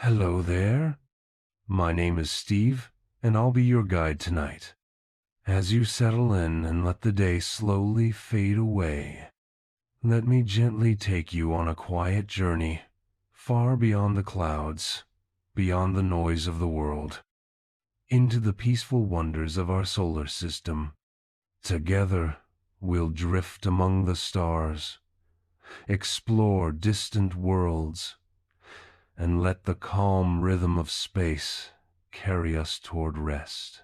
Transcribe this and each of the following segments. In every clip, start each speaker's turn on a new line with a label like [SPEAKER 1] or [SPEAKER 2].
[SPEAKER 1] Hello there. My name is Steve, and I'll be your guide tonight. As you settle in and let the day slowly fade away, let me gently take you on a quiet journey, far beyond the clouds, beyond the noise of the world, into the peaceful wonders of our solar system. Together, we'll drift among the stars, explore distant worlds, and let the calm rhythm of space carry us toward rest.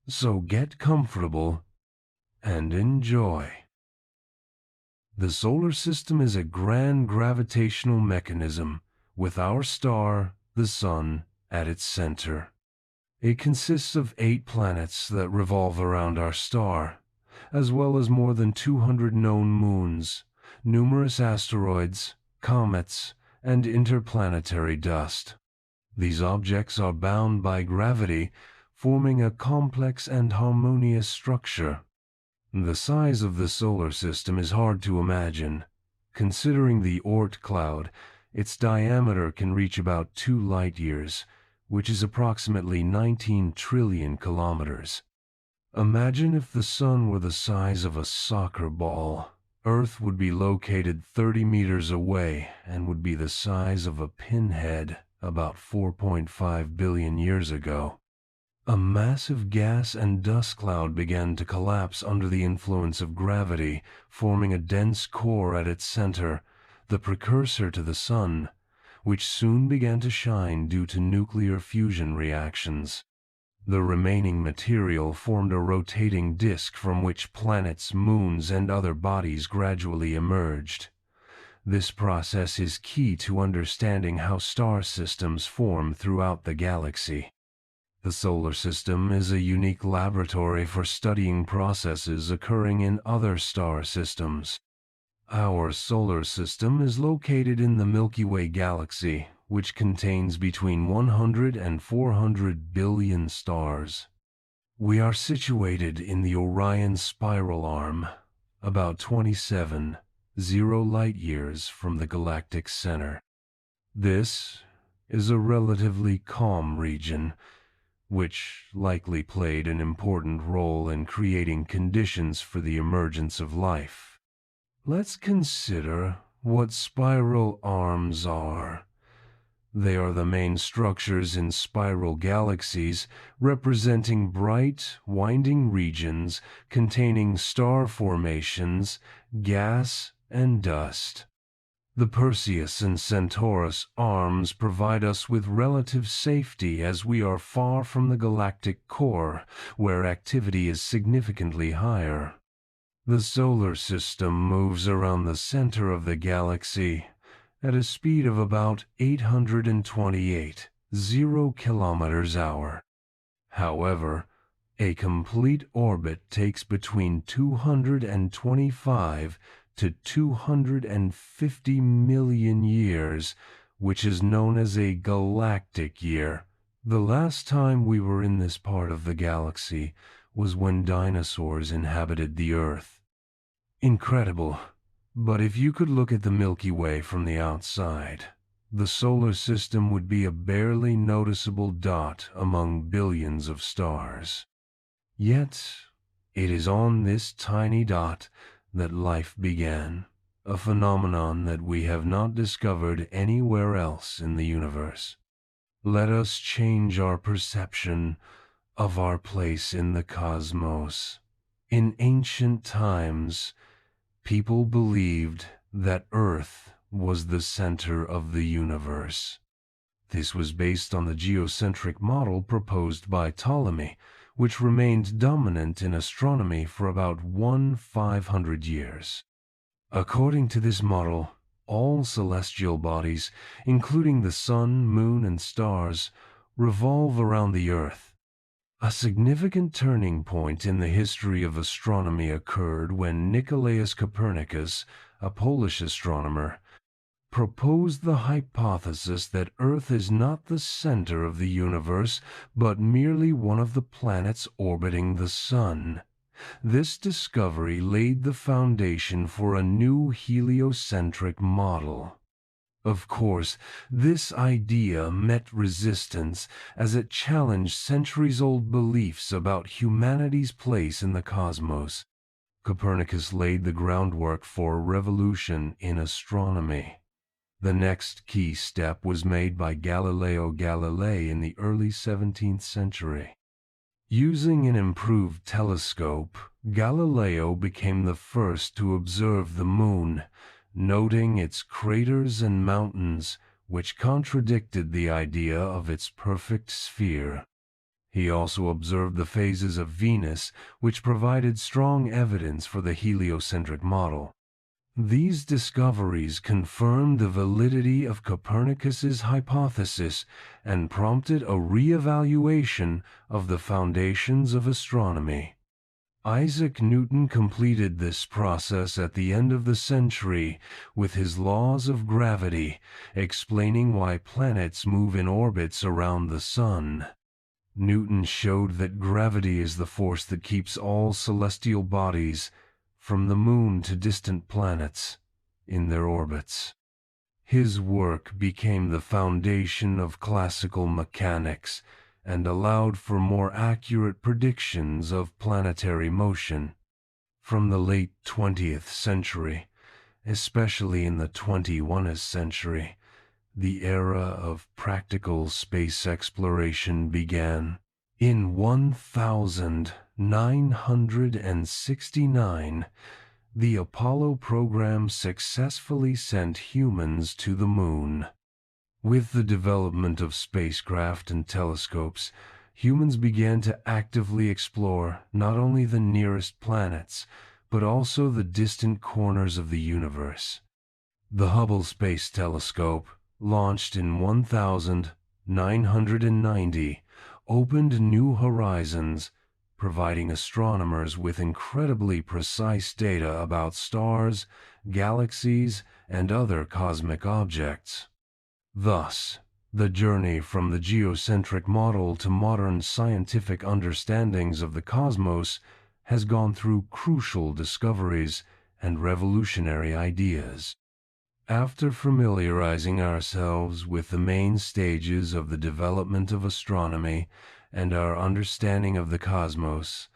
[SPEAKER 1] So get comfortable and enjoy. The solar system is a grand gravitational mechanism with our star, the Sun, at its center. It consists of 8 planets that revolve around our star, as well as more than 200 known moons, numerous asteroids, comets, and interplanetary dust. These objects are bound by gravity, forming a complex and harmonious structure. The size of the solar system is hard to imagine. Considering the Oort cloud, its diameter can reach about 2 light-years, which is approximately 19 trillion kilometers. Imagine if the Sun were the size of a soccer ball. Earth would be located 30 meters away and would be the size of a pinhead about 4.5 billion years ago. A massive gas and dust cloud began to collapse under the influence of gravity, forming a dense core at its center, the precursor to the Sun, which soon began to shine due to nuclear fusion reactions. The remaining material formed a rotating disk from which planets, moons, and other bodies gradually emerged. This process is key to understanding how star systems form throughout the galaxy. The solar system is a unique laboratory for studying processes occurring in other star systems. Our solar system is located in the Milky Way galaxy, which contains between 100 and 400 billion stars. We are situated in the Orion spiral arm, about 27 light-years from the galactic center. This is a relatively calm region, which likely played an important role in creating conditions for the emergence of life. Let's consider what spiral arms are. They are the main structures in spiral galaxies, representing bright, winding regions containing star formations, gas, and dust. The Perseus and Centaurus arms provide us with relative safety as we are far from the galactic core, where activity is significantly higher. The solar system moves around the center of the galaxy at a speed of about 828 km/h. However, a complete orbit takes between 225 to 250 million years, which is known as a galactic year. The last time we were in this part of the galaxy was when dinosaurs inhabited the Earth. Incredible, but if you could look at the Milky Way from the outside, the solar system would be a barely noticeable dot among billions of stars. Yet, it is on this tiny dot that life began, a phenomenon that we have not discovered anywhere else in the universe. Let us change our perception of our place in the cosmos. In ancient times, people believed that Earth was the center of the universe. This was based on the geocentric model proposed by Ptolemy, which remained dominant in astronomy for about 500 years. According to this model, all celestial bodies, including the sun, moon, and stars, revolve around the Earth. A significant turning point in the history of astronomy occurred when Nicolaus Copernicus, a Polish astronomer, proposed the hypothesis that Earth is not the center of the universe, but merely one of the planets orbiting the Sun. This discovery laid the foundation for a new heliocentric model. Of course, this idea met resistance as it challenged centuries-old beliefs about humanity's place in the cosmos. Copernicus laid the groundwork for a revolution in astronomy. The next key step was made by Galileo Galilei in the early 17th century. Using an improved telescope, Galileo became the first to observe the moon, noting its craters and mountains, which contradicted the idea of its perfect sphere. He also observed the phases of Venus, which provided strong evidence for the heliocentric model. These discoveries confirmed the validity of Copernicus's hypothesis and prompted a re-evaluation of the foundations of astronomy. Isaac Newton completed this process at the end of the century with his laws of gravity, explaining why planets move in orbits around the sun. Newton showed that gravity is the force that keeps all celestial bodies, from the moon to distant planets, in their orbits. His work became the foundation of classical mechanics and allowed for more accurate predictions of planetary motion. From the late 20th century, especially in the 21st century, the era of practical space exploration began. In 1969, the Apollo program successfully sent humans to the moon. With the development of spacecraft and telescopes, humans began to actively explore not only the nearest planets, but also the distant corners of the universe. The Hubble Space Telescope, launched in 1990, opened new horizons, providing astronomers with incredibly precise data about stars, galaxies, and other cosmic objects. Thus, the journey from the geocentric model to modern scientific understandings of the cosmos has gone through crucial discoveries and revolutionary ideas. After familiarizing ourselves with the main stages of the development of astronomy and our understanding of the cosmos,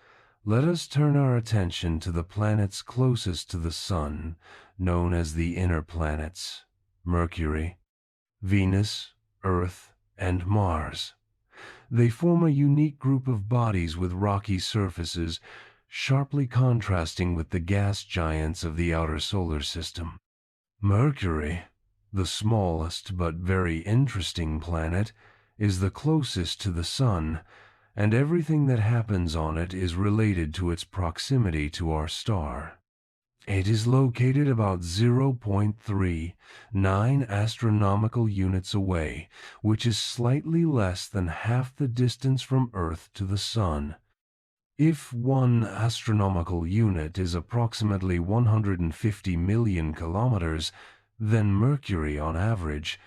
[SPEAKER 1] let us turn our attention to the planets closest to the Sun, known as the inner planets: Mercury, Venus, Earth, and Mars. They form a unique group of bodies with rocky surfaces, sharply contrasting with the gas giants of the outer solar system. Mercury, the smallest but very interesting planet, is the closest to the Sun, and everything that happens on it is related to its proximity to our star. It is located about 0.39 astronomical units away, which is slightly less than half the distance from Earth to the Sun. If 1 astronomical unit is approximately 150 million kilometers, then Mercury, on average,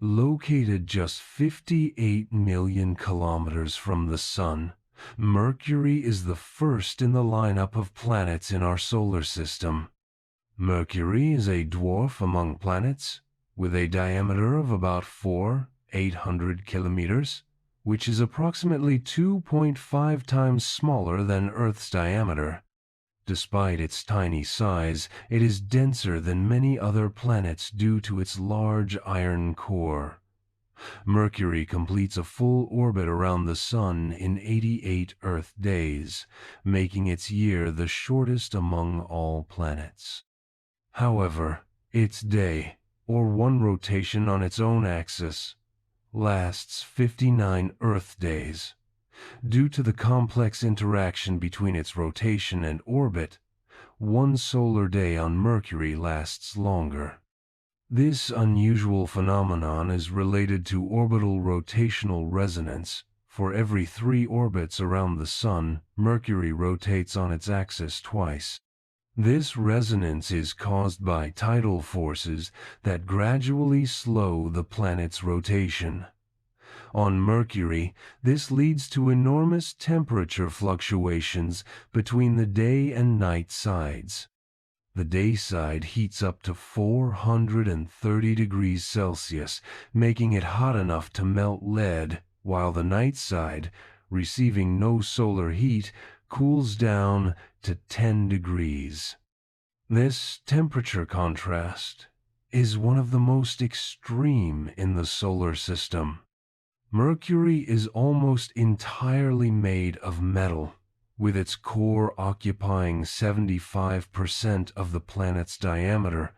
[SPEAKER 1] located just 58 million kilometers from the Sun, Mercury is the first in the lineup of planets in our solar system. Mercury is a dwarf among planets, with a diameter of about 4,800 kilometers, which is approximately 2.5 times smaller than Earth's diameter. Despite its tiny size, it is denser than many other planets due to its large iron core. Mercury completes a full orbit around the Sun in 88 Earth days, making its year the shortest among all planets. However, its day, or one rotation on its own axis, lasts 59 Earth days. Due to the complex interaction between its rotation and orbit, one solar day on Mercury lasts longer. This unusual phenomenon is related to orbital rotational resonance. For every 3 orbits around the Sun, Mercury rotates on its axis twice. This resonance is caused by tidal forces that gradually slow the planet's rotation. On Mercury, this leads to enormous temperature fluctuations between the day and night sides. The day side heats up to 430 degrees Celsius, making it hot enough to melt lead, while the night side, receiving no solar heat, cools down to 10 degrees. This temperature contrast is one of the most extreme in the solar system. Mercury is almost entirely made of metal, with its core occupying 75% of the planet's diameter,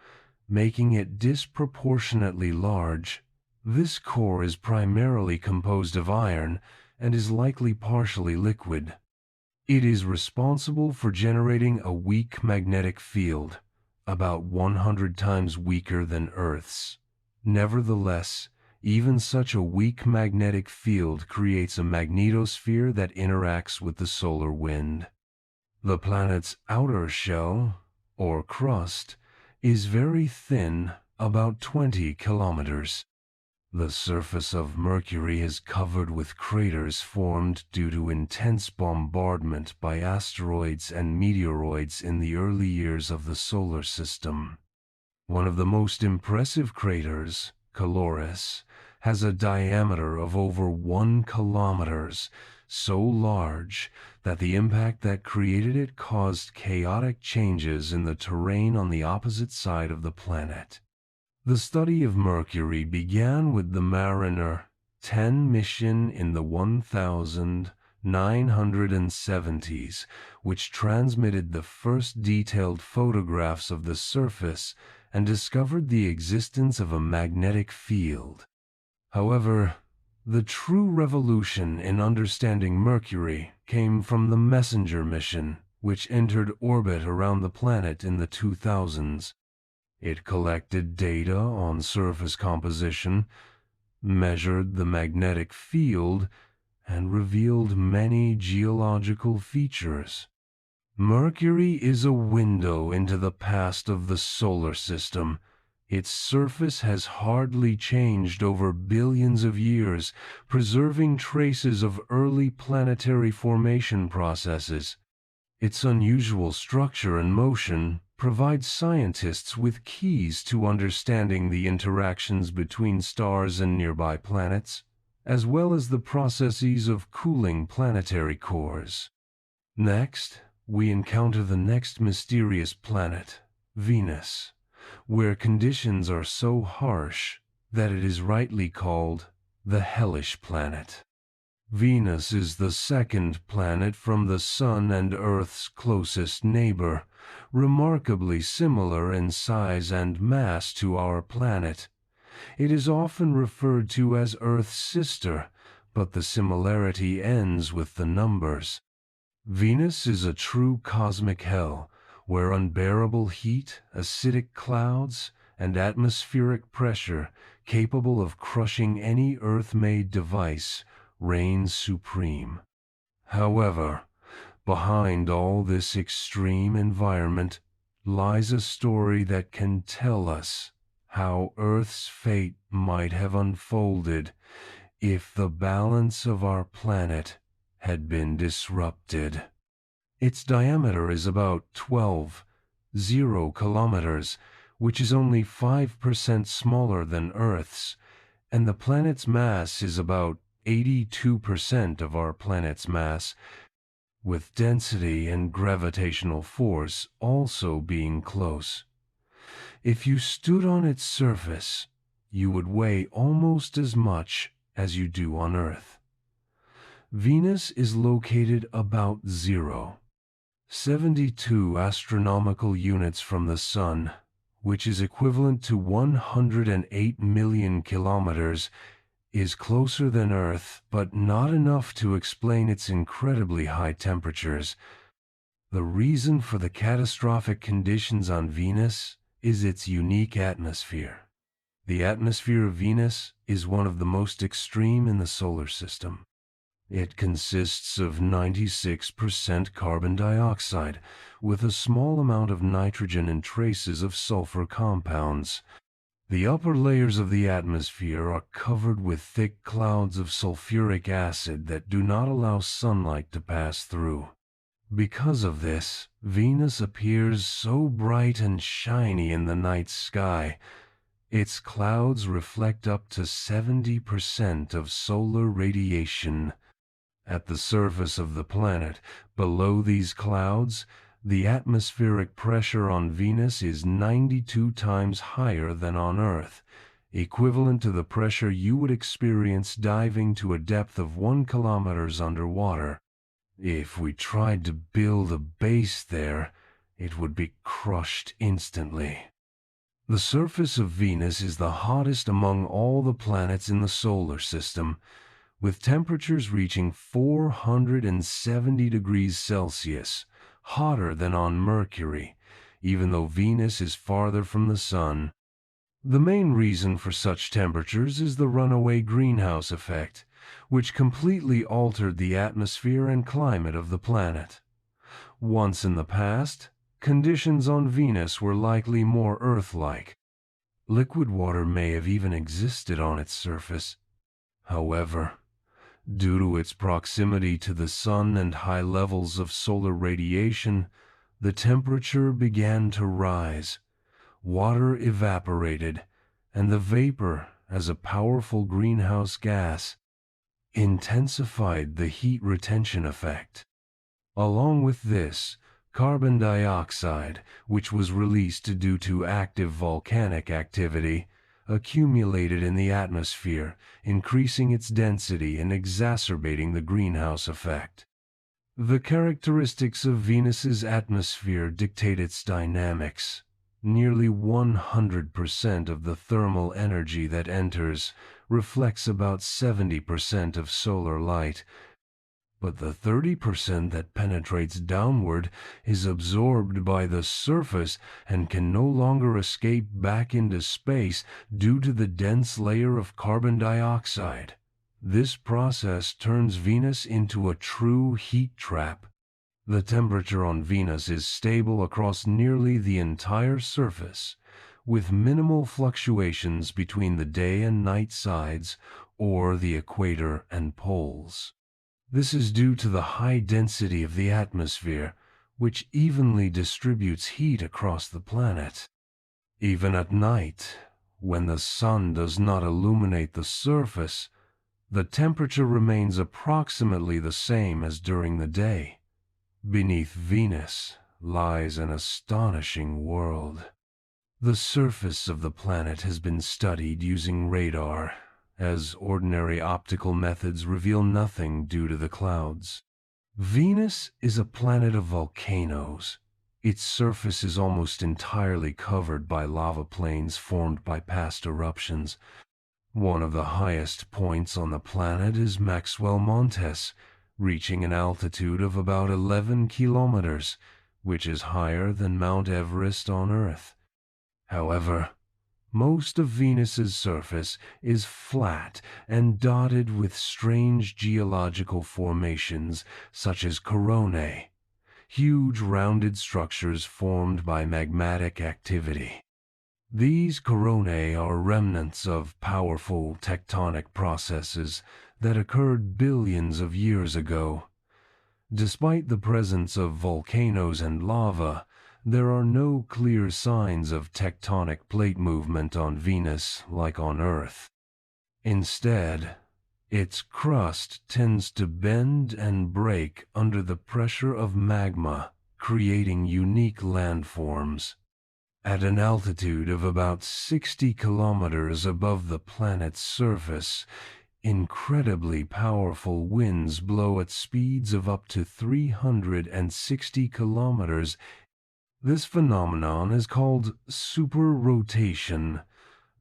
[SPEAKER 1] making it disproportionately large. This core is primarily composed of iron and is likely partially liquid. It is responsible for generating a weak magnetic field, about 100 times weaker than Earth's. Nevertheless, even such a weak magnetic field creates a magnetosphere that interacts with the solar wind. The planet's outer shell, or crust, is very thin, about 20 kilometers. The surface of Mercury is covered with craters formed due to intense bombardment by asteroids and meteoroids in the early years of the solar system. One of the most impressive craters, Caloris, has a diameter of over 1 kilometer, so large that the impact that created it caused chaotic changes in the terrain on the opposite side of the planet. The study of Mercury began with the Mariner 10 mission in the 1970s, which transmitted the first detailed photographs of the surface and discovered the existence of a magnetic field. However, the true revolution in understanding Mercury came from the Messenger mission, which entered orbit around the planet in the 2000s. It collected data on surface composition, measured the magnetic field, and revealed many geological features. Mercury is a window into the past of the solar system. Its surface has hardly changed over billions of years, preserving traces of early planetary formation processes. Its unusual structure and motion provide scientists with keys to understanding the interactions between stars and nearby planets, as well as the processes of cooling planetary cores. Next, we encounter the next mysterious planet, Venus, where conditions are so harsh that it is rightly called the hellish planet. Venus is the second planet from the Sun and Earth's closest neighbor, remarkably similar in size and mass to our planet. It is often referred to as Earth's sister, but the similarity ends with the numbers. Venus is a true cosmic hell, where unbearable heat, acidic clouds, and atmospheric pressure capable of crushing any Earth-made device reigns supreme. However, behind all this extreme environment lies a story that can tell us how Earth's fate might have unfolded if the balance of our planet had been disrupted. Its diameter is about 12.0 kilometers, which is only 5% smaller than Earth's, and the planet's mass is about 82% of our planet's mass, with density and gravitational force also being close. If you stood on its surface, you would weigh almost as much as you do on Earth. Venus is located about 0.72 astronomical units from the Sun, which is equivalent to 108 million kilometers, is closer than Earth, but not enough to explain its incredibly high temperatures. The reason for the catastrophic conditions on Venus is its unique atmosphere. The atmosphere of Venus is one of the most extreme in the solar system. It consists of 96% carbon dioxide, with a small amount of nitrogen and traces of sulfur compounds. The upper layers of the atmosphere are covered with thick clouds of sulfuric acid that do not allow sunlight to pass through. Because of this, Venus appears so bright and shiny in the night sky. Its clouds reflect up to 70% of solar radiation. At the surface of the planet, below these clouds, the atmospheric pressure on Venus is 92 times higher than on Earth, equivalent to the pressure you would experience diving to a depth of 1 kilometer underwater. If we tried to build a base there, it would be crushed instantly. The surface of Venus is the hottest among all the planets in the solar system, with temperatures reaching 470 degrees Celsius, hotter than on Mercury, even though Venus is farther from the Sun. The main reason for such temperatures is the runaway greenhouse effect, which completely altered the atmosphere and climate of the planet. Once in the past, conditions on Venus were likely more Earth-like. Liquid water may have even existed on its surface. However, due to its proximity to the Sun and high levels of solar radiation, the temperature began to rise. Water evaporated, and the vapor, as a powerful greenhouse gas, intensified the heat retention effect. Along with this, carbon dioxide, which was released due to active volcanic activity, accumulated in the atmosphere, increasing its density and exacerbating the greenhouse effect. The characteristics of Venus's atmosphere dictate its dynamics. Nearly 100% of the thermal energy that enters reflects about 70% of solar light, but the 30% that penetrates downward is absorbed by the surface and can no longer escape back into space due to the dense layer of carbon dioxide. This process turns Venus into a true heat trap. The temperature on Venus is stable across nearly the entire surface, with minimal fluctuations between the day and night sides or the equator and poles. This is due to the high density of the atmosphere, which evenly distributes heat across the planet. Even at night, when the sun does not illuminate the surface, the temperature remains approximately the same as during the day. Beneath Venus lies an astonishing world. The surface of the planet has been studied using radar, as ordinary optical methods reveal nothing due to the clouds. Venus is a planet of volcanoes. Its surface is almost entirely covered by lava plains formed by past eruptions. One of the highest points on the planet is Maxwell Montes, reaching an altitude of about 11 kilometers, which is higher than Mount Everest on Earth. However, most of Venus's surface is flat and dotted with strange geological formations such as coronae, huge rounded structures formed by magmatic activity. These coronae are remnants of powerful tectonic processes that occurred billions of years ago. Despite the presence of volcanoes and lava, there are no clear signs of tectonic plate movement on Venus like on Earth. Instead, its crust tends to bend and break under the pressure of magma, creating unique landforms. At an altitude of about 60 kilometers above the planet's surface, incredibly powerful winds blow at speeds of up to 360 kilometers. This phenomenon is called superrotation.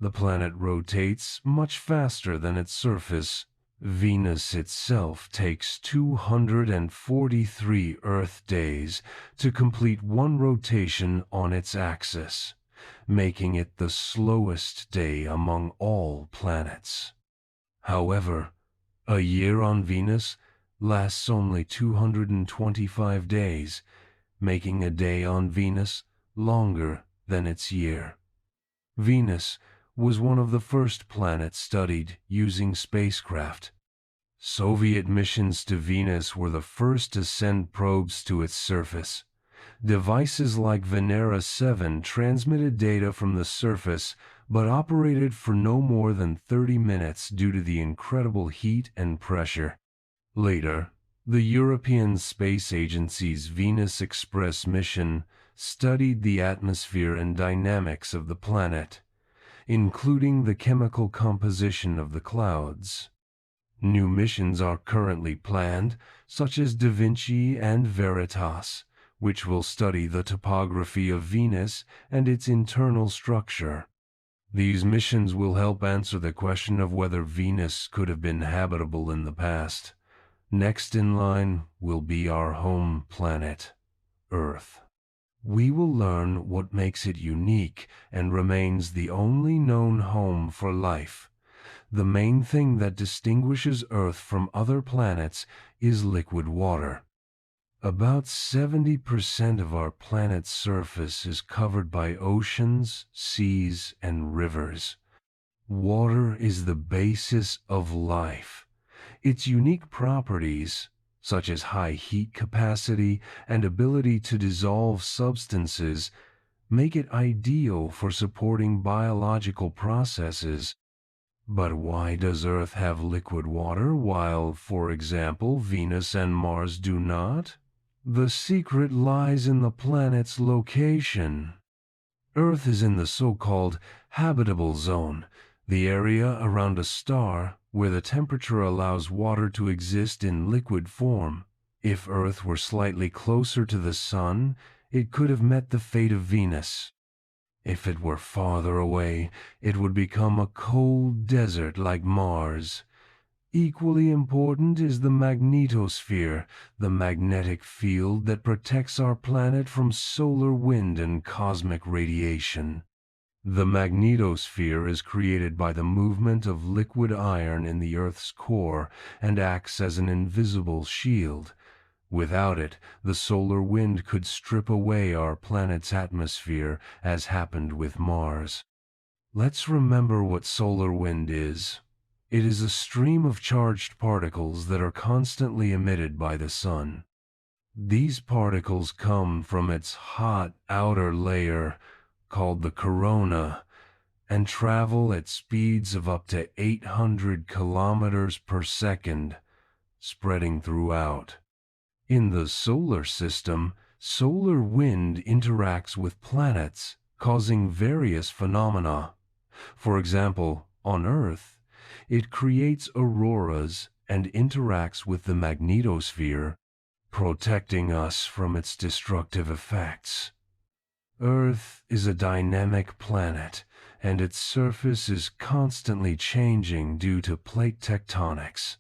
[SPEAKER 1] The planet rotates much faster than its surface. Venus itself takes 243 Earth days to complete one rotation on its axis, making it the slowest day among all planets. However, a year on Venus lasts only 225 days, making a day on Venus longer than its year. Venus was one of the first planets studied using spacecraft. Soviet missions to Venus were the first to send probes to its surface. Devices like Venera 7 transmitted data from the surface but operated for no more than 30 minutes due to the incredible heat and pressure. Later, the European Space Agency's Venus Express mission studied the atmosphere and dynamics of the planet, including the chemical composition of the clouds. New missions are currently planned, such as Da Vinci and Veritas, which will study the topography of Venus and its internal structure. These missions will help answer the question of whether Venus could have been habitable in the past. Next in line will be our home planet, Earth. We will learn what makes it unique and remains the only known home for life. The main thing that distinguishes Earth from other planets is liquid water. About 70% of our planet's surface is covered by oceans, seas, and rivers. Water is the basis of life. Its unique properties, such as high heat capacity and ability to dissolve substances, make it ideal for supporting biological processes. But why does Earth have liquid water while, for example, Venus and Mars do not? The secret lies in the planet's location. Earth is in the so-called habitable zone, the area around a star where the temperature allows water to exist in liquid form. If Earth were slightly closer to the Sun, it could have met the fate of Venus. If it were farther away, it would become a cold desert like Mars. Equally important is the magnetosphere, the magnetic field that protects our planet from solar wind and cosmic radiation. The magnetosphere is created by the movement of liquid iron in the Earth's core and acts as an invisible shield. Without it, the solar wind could strip away our planet's atmosphere, as happened with Mars. Let's remember what solar wind is. It is a stream of charged particles that are constantly emitted by the sun. These particles come from its hot outer layer, called the corona, and travel at speeds of up to 800 kilometers per second, spreading throughout. In the solar system, solar wind interacts with planets, causing various phenomena. For example, on Earth, it creates auroras and interacts with the magnetosphere, protecting us from its destructive effects. Earth is a dynamic planet, and its surface is constantly changing due to plate tectonics.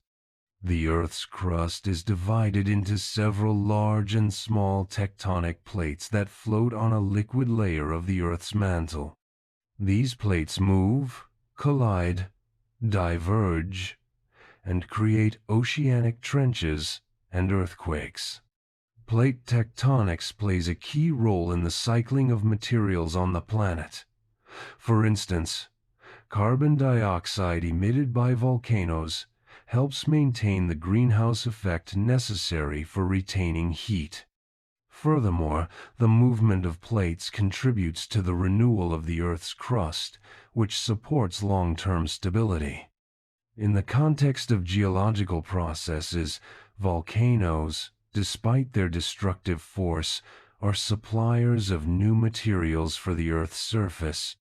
[SPEAKER 1] The Earth's crust is divided into several large and small tectonic plates that float on a liquid layer of the Earth's mantle. These plates move, collide, diverge, and create oceanic trenches and earthquakes. Plate tectonics plays a key role in the cycling of materials on the planet. For instance, carbon dioxide emitted by volcanoes helps maintain the greenhouse effect necessary for retaining heat. Furthermore, the movement of plates contributes to the renewal of the Earth's crust, which supports long-term stability. In the context of geological processes, volcanoes, despite their destructive force, are suppliers of new materials for the Earth's surface.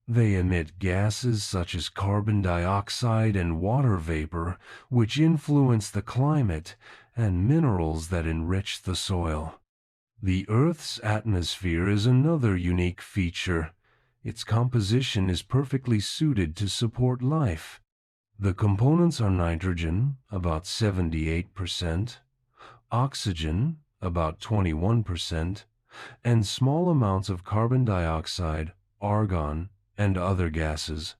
[SPEAKER 1] They emit gases such as carbon dioxide and water vapor, which influence the climate, and minerals that enrich the soil. The Earth's atmosphere is another unique feature. Its composition is perfectly suited to support life. The components are nitrogen, about 78%, oxygen, about 21%, and small amounts of carbon dioxide, argon, and other gases.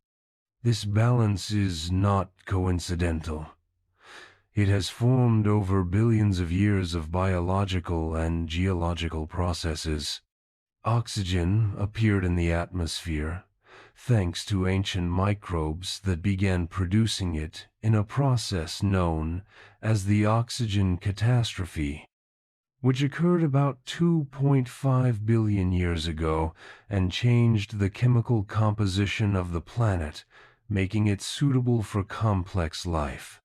[SPEAKER 1] This balance is not coincidental. It has formed over billions of years of biological and geological processes. Oxygen appeared in the atmosphere, thanks to ancient microbes that began producing it in a process known as the oxygen catastrophe, which occurred about 2.5 billion years ago and changed the chemical composition of the planet, making it suitable for complex life.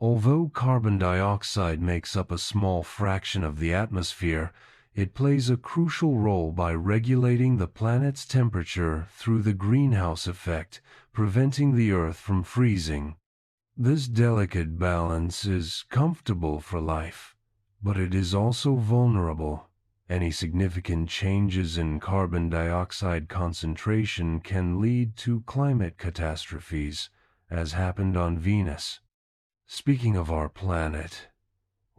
[SPEAKER 1] Although carbon dioxide makes up a small fraction of the atmosphere, it plays a crucial role by regulating the planet's temperature through the greenhouse effect, preventing the Earth from freezing. This delicate balance is comfortable for life, but it is also vulnerable. Any significant changes in carbon dioxide concentration can lead to climate catastrophes, as happened on Venus. Speaking of our planet,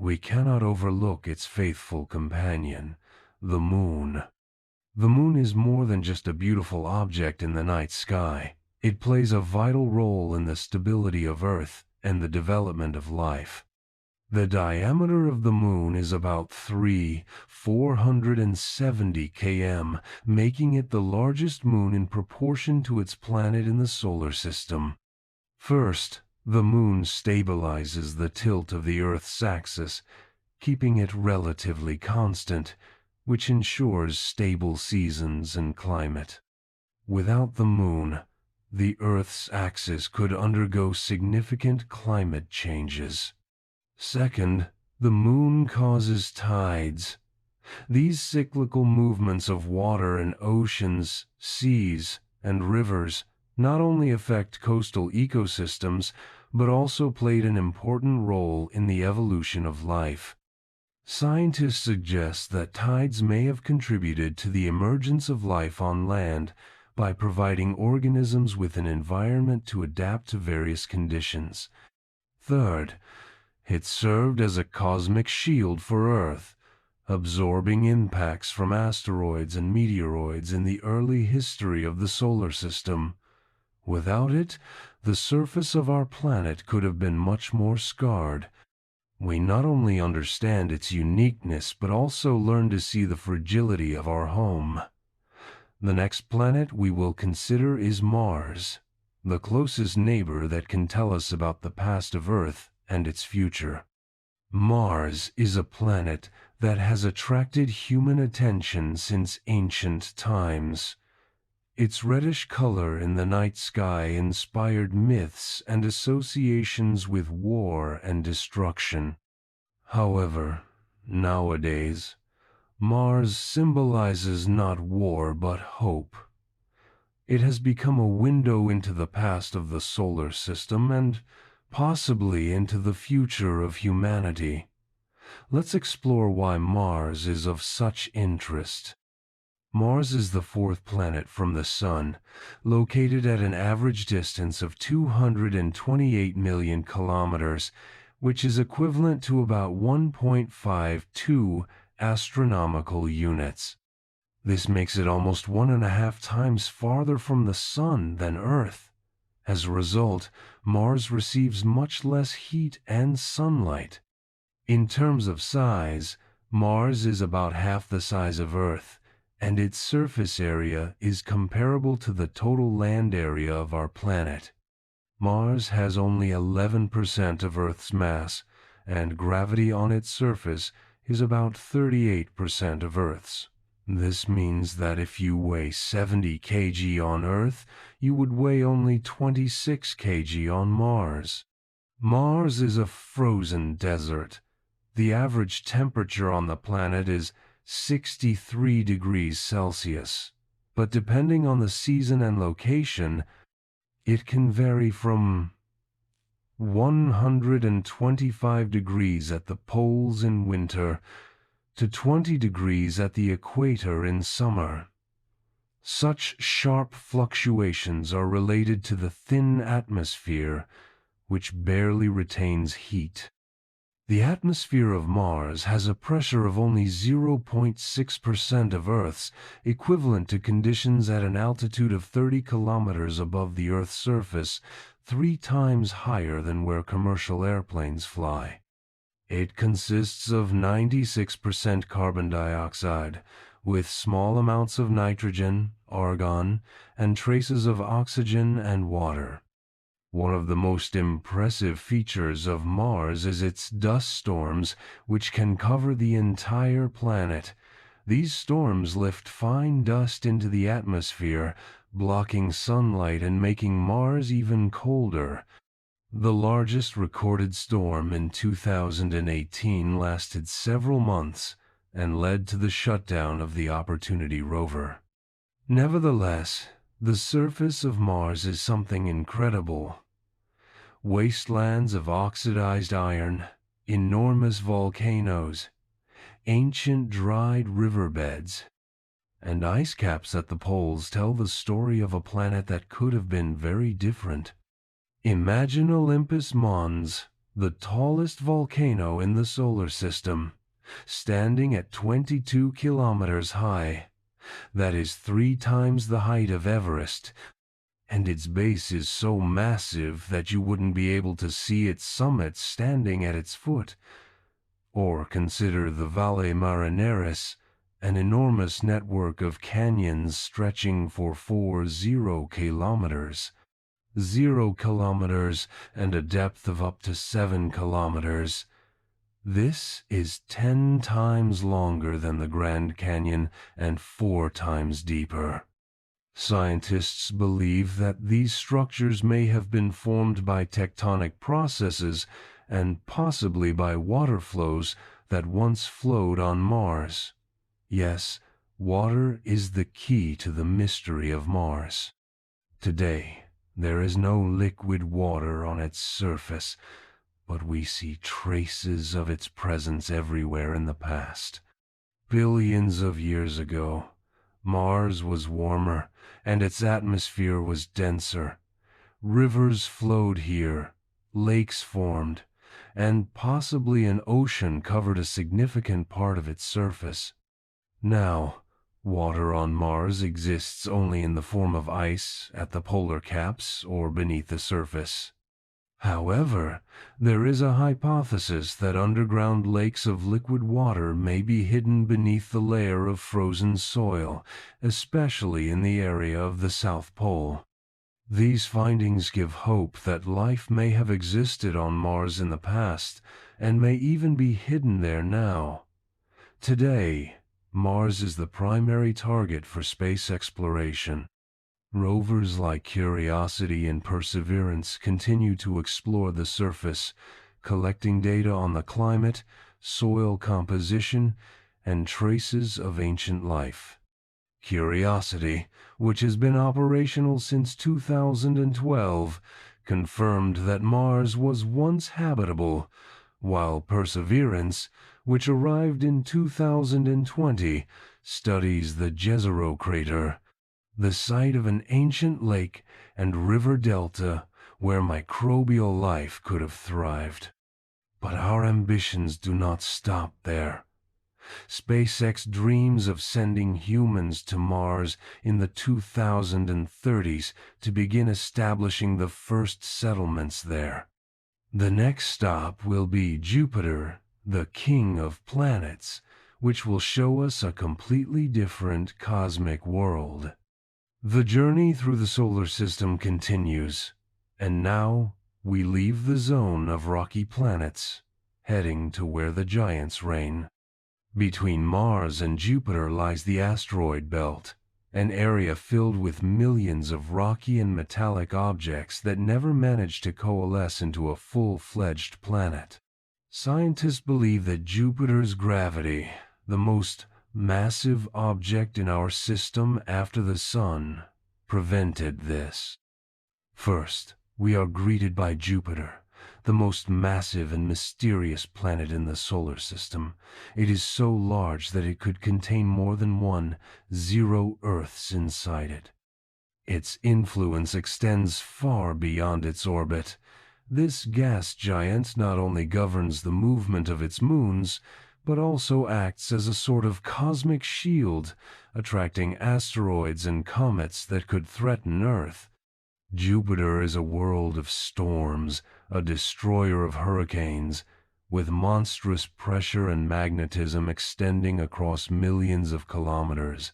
[SPEAKER 1] we cannot overlook its faithful companion, the Moon. The Moon is more than just a beautiful object in the night sky. It plays a vital role in the stability of Earth and the development of life. The diameter of the Moon is about 470 km, making it the largest moon in proportion to its planet in the solar system. First, the Moon stabilizes the tilt of the Earth's axis, keeping it relatively constant, which ensures stable seasons and climate. Without the Moon, the Earth's axis could undergo significant climate changes. Second, the Moon causes tides. These cyclical movements of water in oceans, seas, and rivers not only affect coastal ecosystems, but also played an important role in the evolution of life. Scientists suggest that tides may have contributed to the emergence of life on land by providing organisms with an environment to adapt to various conditions. Third, it served as a cosmic shield for Earth, absorbing impacts from asteroids and meteoroids in the early history of the solar system. Without it, the surface of our planet could have been much more scarred. We not only understand its uniqueness, but also learn to see the fragility of our home. The next planet we will consider is Mars, the closest neighbor that can tell us about the past of Earth and its future. Mars is a planet that has attracted human attention since ancient times. Its reddish color in the night sky inspired myths and associations with war and destruction. However, nowadays, Mars symbolizes not war but hope. It has become a window into the past of the solar system and possibly into the future of humanity. Let's explore why Mars is of such interest. Mars is the fourth planet from the Sun, located at an average distance of 228 million kilometers, which is equivalent to about 1.52 astronomical units. This makes it almost 1.5 times farther from the Sun than Earth. As a result, Mars receives much less heat and sunlight. In terms of size, Mars is about half the size of Earth, and its surface area is comparable to the total land area of our planet. Mars has only 11% of Earth's mass, and gravity on its surface is about 38% of Earth's. This means that if you weigh 70 kg on Earth, you would weigh only 26 kg on Mars. Mars is a frozen desert. The average temperature on the planet is 63 degrees Celsius, but depending on the season and location, it can vary from 125 degrees at the poles in winter to 20 degrees at the equator in summer. Such sharp fluctuations are related to the thin atmosphere, which barely retains heat. The atmosphere of Mars has a pressure of only 0.6% of Earth's, equivalent to conditions at an altitude of 30 kilometers above the Earth's surface, 3 times higher than where commercial airplanes fly. It consists of 96% carbon dioxide, with small amounts of nitrogen, argon, and traces of oxygen and water. One of the most impressive features of Mars is its dust storms, which can cover the entire planet. These storms lift fine dust into the atmosphere, blocking sunlight and making Mars even colder. The largest recorded storm in 2018 lasted several months and led to the shutdown of the Opportunity rover. Nevertheless, the surface of Mars is something incredible. Wastelands of oxidized iron, enormous volcanoes, ancient dried riverbeds, and ice caps at the poles tell the story of a planet that could have been very different. Imagine Olympus Mons, the tallest volcano in the solar system, standing at 22 kilometers high. That is 3 times the height of Everest, and its base is so massive that you wouldn't be able to see its summit standing at its foot. Or consider the Valle Marineris, an enormous network of canyons stretching for 40 kilometers. 0 kilometers and a depth of up to 7 kilometers. This is 10 times longer than the Grand Canyon and 4 times deeper. Scientists believe that these structures may have been formed by tectonic processes and possibly by water flows that once flowed on Mars. Yes, water is the key to the mystery of Mars. Today, there is no liquid water on its surface, but we see traces of its presence everywhere in the past. Billions of years ago, Mars was warmer and its atmosphere was denser. Rivers flowed here, lakes formed, and possibly an ocean covered a significant part of its surface. Now, water on Mars exists only in the form of ice at the polar caps or beneath the surface. However, there is a hypothesis that underground lakes of liquid water may be hidden beneath the layer of frozen soil, especially in the area of the South Pole. These findings give hope that life may have existed on Mars in the past and may even be hidden there now. Today, Mars is the primary target for space exploration. Rovers like Curiosity and Perseverance continue to explore the surface, collecting data on the climate, soil composition, and traces of ancient life. Curiosity, which has been operational since 2012, confirmed that Mars was once habitable, while Perseverance, which arrived in 2020, studies the Jezero crater, the site of an ancient lake and river delta where microbial life could have thrived. But our ambitions do not stop there. SpaceX dreams of sending humans to Mars in the 2030s to begin establishing the first settlements there. The next stop will be Jupiter, the king of planets, which will show us a completely different cosmic world. The journey through the solar system continues, and now we leave the zone of rocky planets, heading to where the giants reign. Between Mars and Jupiter lies the asteroid belt, an area filled with millions of rocky and metallic objects that never managed to coalesce into a full-fledged planet. Scientists believe that Jupiter's gravity, the most massive object in our system after the Sun, prevented this. First, we are greeted by Jupiter, the most massive and mysterious planet in the solar system. It is so large that it could contain more than 10 Earths inside it. Its influence extends far beyond its orbit. This gas giant not only governs the movement of its moons, but also acts as a sort of cosmic shield, attracting asteroids and comets that could threaten Earth. Jupiter is a world of storms, a destroyer of hurricanes, with monstrous pressure and magnetism extending across millions of kilometers.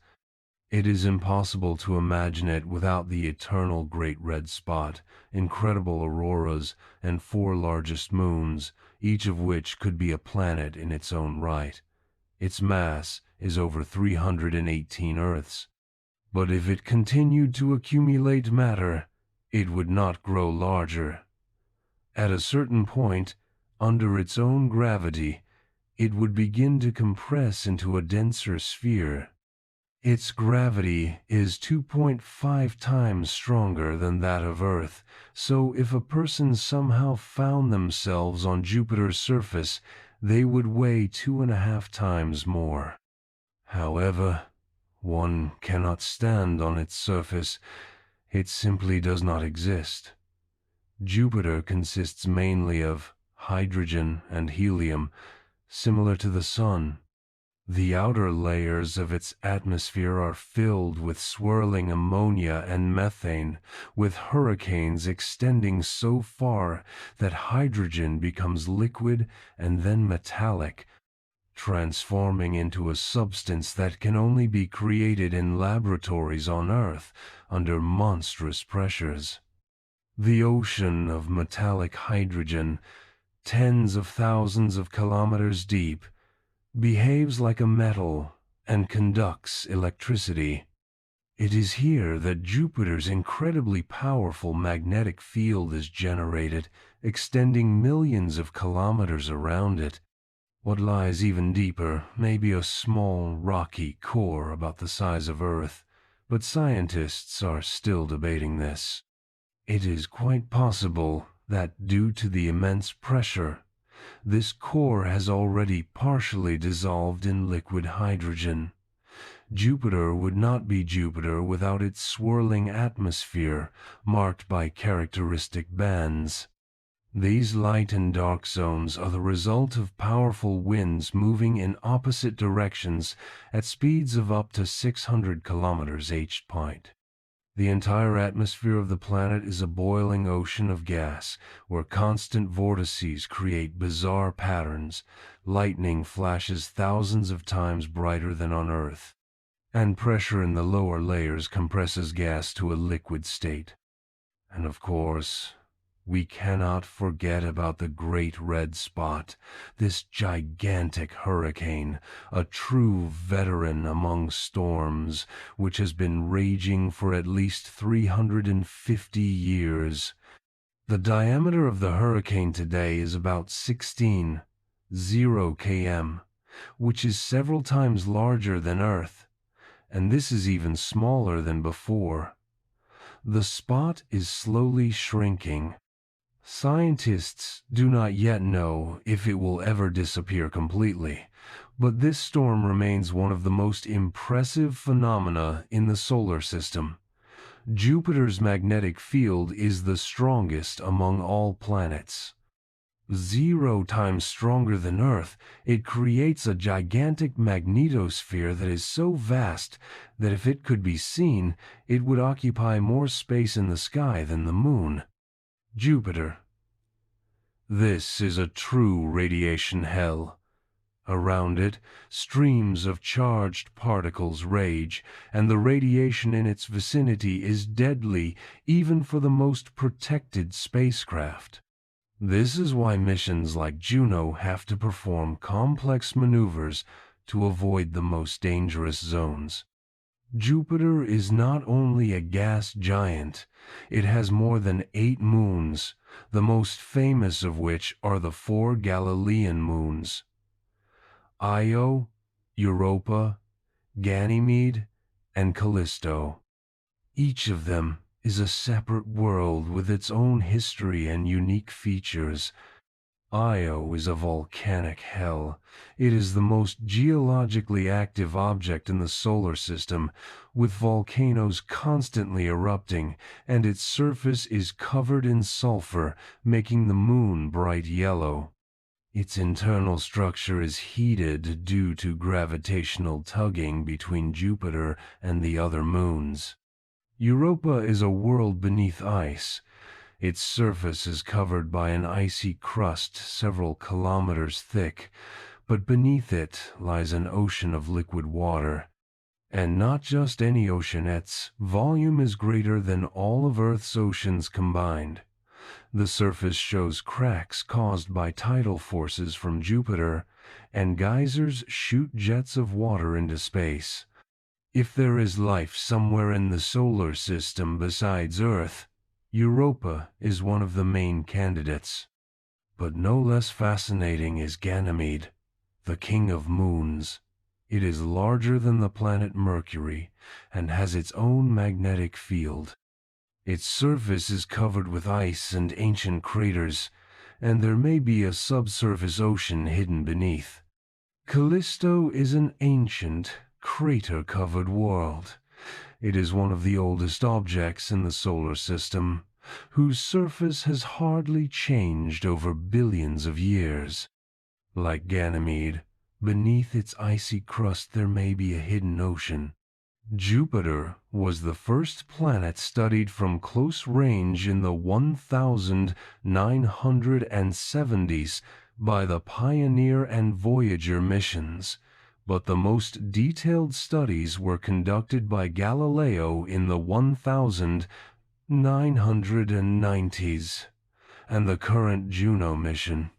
[SPEAKER 1] It is impossible to imagine it without the eternal Great Red Spot, incredible auroras, and four largest moons, each of which could be a planet in its own right. Its mass is over 318 Earths. But if it continued to accumulate matter, it would not grow larger. At a certain point, under its own gravity, it would begin to compress into a denser sphere. Its gravity is 2.5 times stronger than that of Earth, so if a person somehow found themselves on Jupiter's surface, they would weigh 2.5 times more. However, one cannot stand on its surface. It simply does not exist. Jupiter consists mainly of hydrogen and helium, similar to the Sun. The outer layers of its atmosphere are filled with swirling ammonia and methane, with hurricanes extending so far that hydrogen becomes liquid and then metallic, transforming into a substance that can only be created in laboratories on Earth under monstrous pressures. The ocean of metallic hydrogen, tens of thousands of kilometers deep, behaves like a metal and conducts electricity. It is here that Jupiter's incredibly powerful magnetic field is generated, extending millions of kilometers around it. What lies even deeper may be a small, rocky core about the size of Earth, but scientists are still debating this. It is quite possible that, due to the immense pressure, this core has already partially dissolved in liquid hydrogen. Jupiter would not be Jupiter without its swirling atmosphere, marked by characteristic bands. These light and dark zones are the result of powerful winds moving in opposite directions at speeds of up to 600 kilometers each point. The entire atmosphere of the planet is a boiling ocean of gas, where constant vortices create bizarre patterns. Lightning flashes thousands of times brighter than on Earth, and pressure in the lower layers compresses gas to a liquid state. And of course, we cannot forget about the Great Red Spot, this gigantic hurricane, a true veteran among storms, which has been raging for at least 350 years. The diameter of the hurricane today is about 16.0 km, which is several times larger than Earth, and this is even smaller than before. The spot is slowly shrinking. Scientists do not yet know if it will ever disappear completely, but this storm remains one of the most impressive phenomena in the solar system. Jupiter's magnetic field is the strongest among all planets. 0 times stronger than Earth, it creates a gigantic magnetosphere that is so vast that if it could be seen, it would occupy more space in the sky than the Moon. Jupiter. This is a true radiation hell. Around it, streams of charged particles rage, and the radiation in its vicinity is deadly even for the most protected spacecraft. This is why missions like Juno have to perform complex maneuvers to avoid the most dangerous zones. Jupiter is not only a gas giant, it has more than 8 moons, the most famous of which are the 4 Galilean moons: Io, Europa, Ganymede, and Callisto. Each of them is a separate world with its own history and unique features. Io is a volcanic hell. It is the most geologically active object in the solar system, with volcanoes constantly erupting, and its surface is covered in sulfur, making the moon bright yellow. Its internal structure is heated due to gravitational tugging between Jupiter and the other moons. Europa is a world beneath ice. Its surface is covered by an icy crust several kilometers thick, but beneath it lies an ocean of liquid water. And not just any ocean, its volume is greater than all of Earth's oceans combined. The surface shows cracks caused by tidal forces from Jupiter, and geysers shoot jets of water into space. If there is life somewhere in the solar system besides Earth, Europa is one of the main candidates. But no less fascinating is Ganymede, the king of moons. It is larger than the planet Mercury and has its own magnetic field. Its surface is covered with ice and ancient craters, and there may be a subsurface ocean hidden beneath. Callisto is an ancient, crater-covered world. It is one of the oldest objects in the solar system, whose surface has hardly changed over billions of years. Like Ganymede, beneath its icy crust there may be a hidden ocean. Jupiter was the first planet studied from close range in the 1970s by the Pioneer and Voyager missions, but the most detailed studies were conducted by Galileo in the 1990s and the current Juno mission.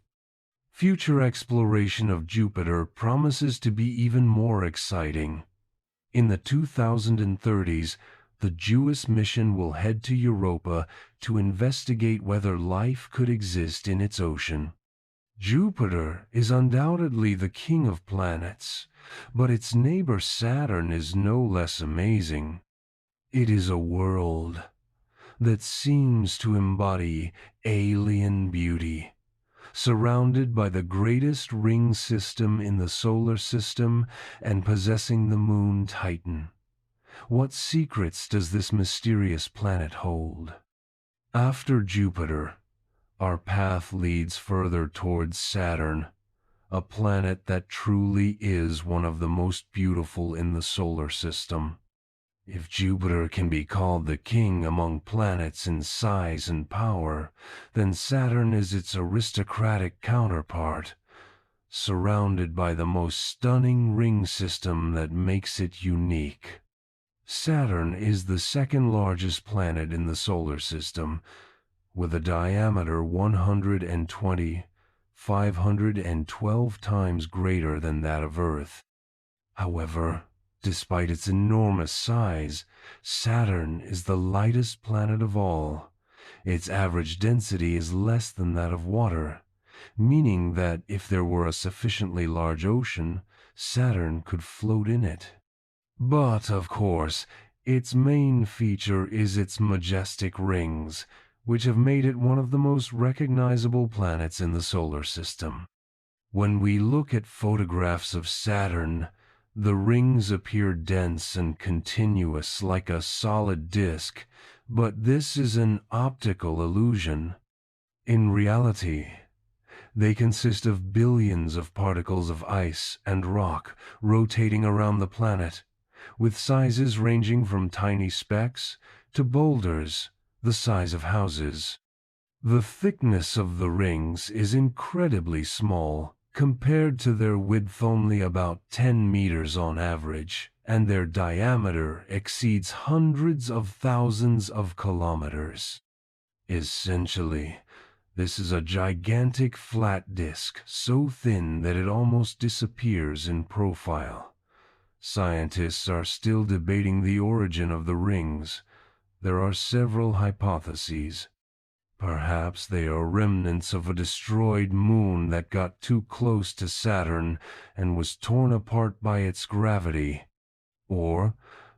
[SPEAKER 1] Future exploration of Jupiter promises to be even more exciting. In the 2030s, the JUICE mission will head to Europa to investigate whether life could exist in its ocean. Jupiter is undoubtedly the king of planets, but its neighbor Saturn is no less amazing. It is a world that seems to embody alien beauty, surrounded by the greatest ring system in the solar system and possessing the moon Titan. What secrets does this mysterious planet hold? After Jupiter, our path leads further towards Saturn, a planet that truly is one of the most beautiful in the solar system. If Jupiter can be called the king among planets in size and power, then Saturn is its aristocratic counterpart, surrounded by the most stunning ring system that makes it unique. Saturn is the second largest planet in the solar system, with a diameter 512 times greater than that of Earth. However, despite its enormous size, Saturn is the lightest planet of all. Its average density is less than that of water, meaning that if there were a sufficiently large ocean, Saturn could float in it. But, of course, its main feature is its majestic rings, which have made it one of the most recognizable planets in the solar system. When we look at photographs of Saturn, the rings appear dense and continuous like a solid disk, but this is an optical illusion. In reality, they consist of billions of particles of ice and rock rotating around the planet, with sizes ranging from tiny specks to boulders the size of houses. The thickness of the rings is incredibly small, compared to their width only about 10 meters on average, and their diameter exceeds hundreds of thousands of kilometers. Essentially, this is a gigantic flat disk so thin that it almost disappears in profile. Scientists are still debating the origin of the rings. There are several hypotheses. Perhaps they are remnants of a destroyed moon that got too close to Saturn and was torn apart by its gravity. Or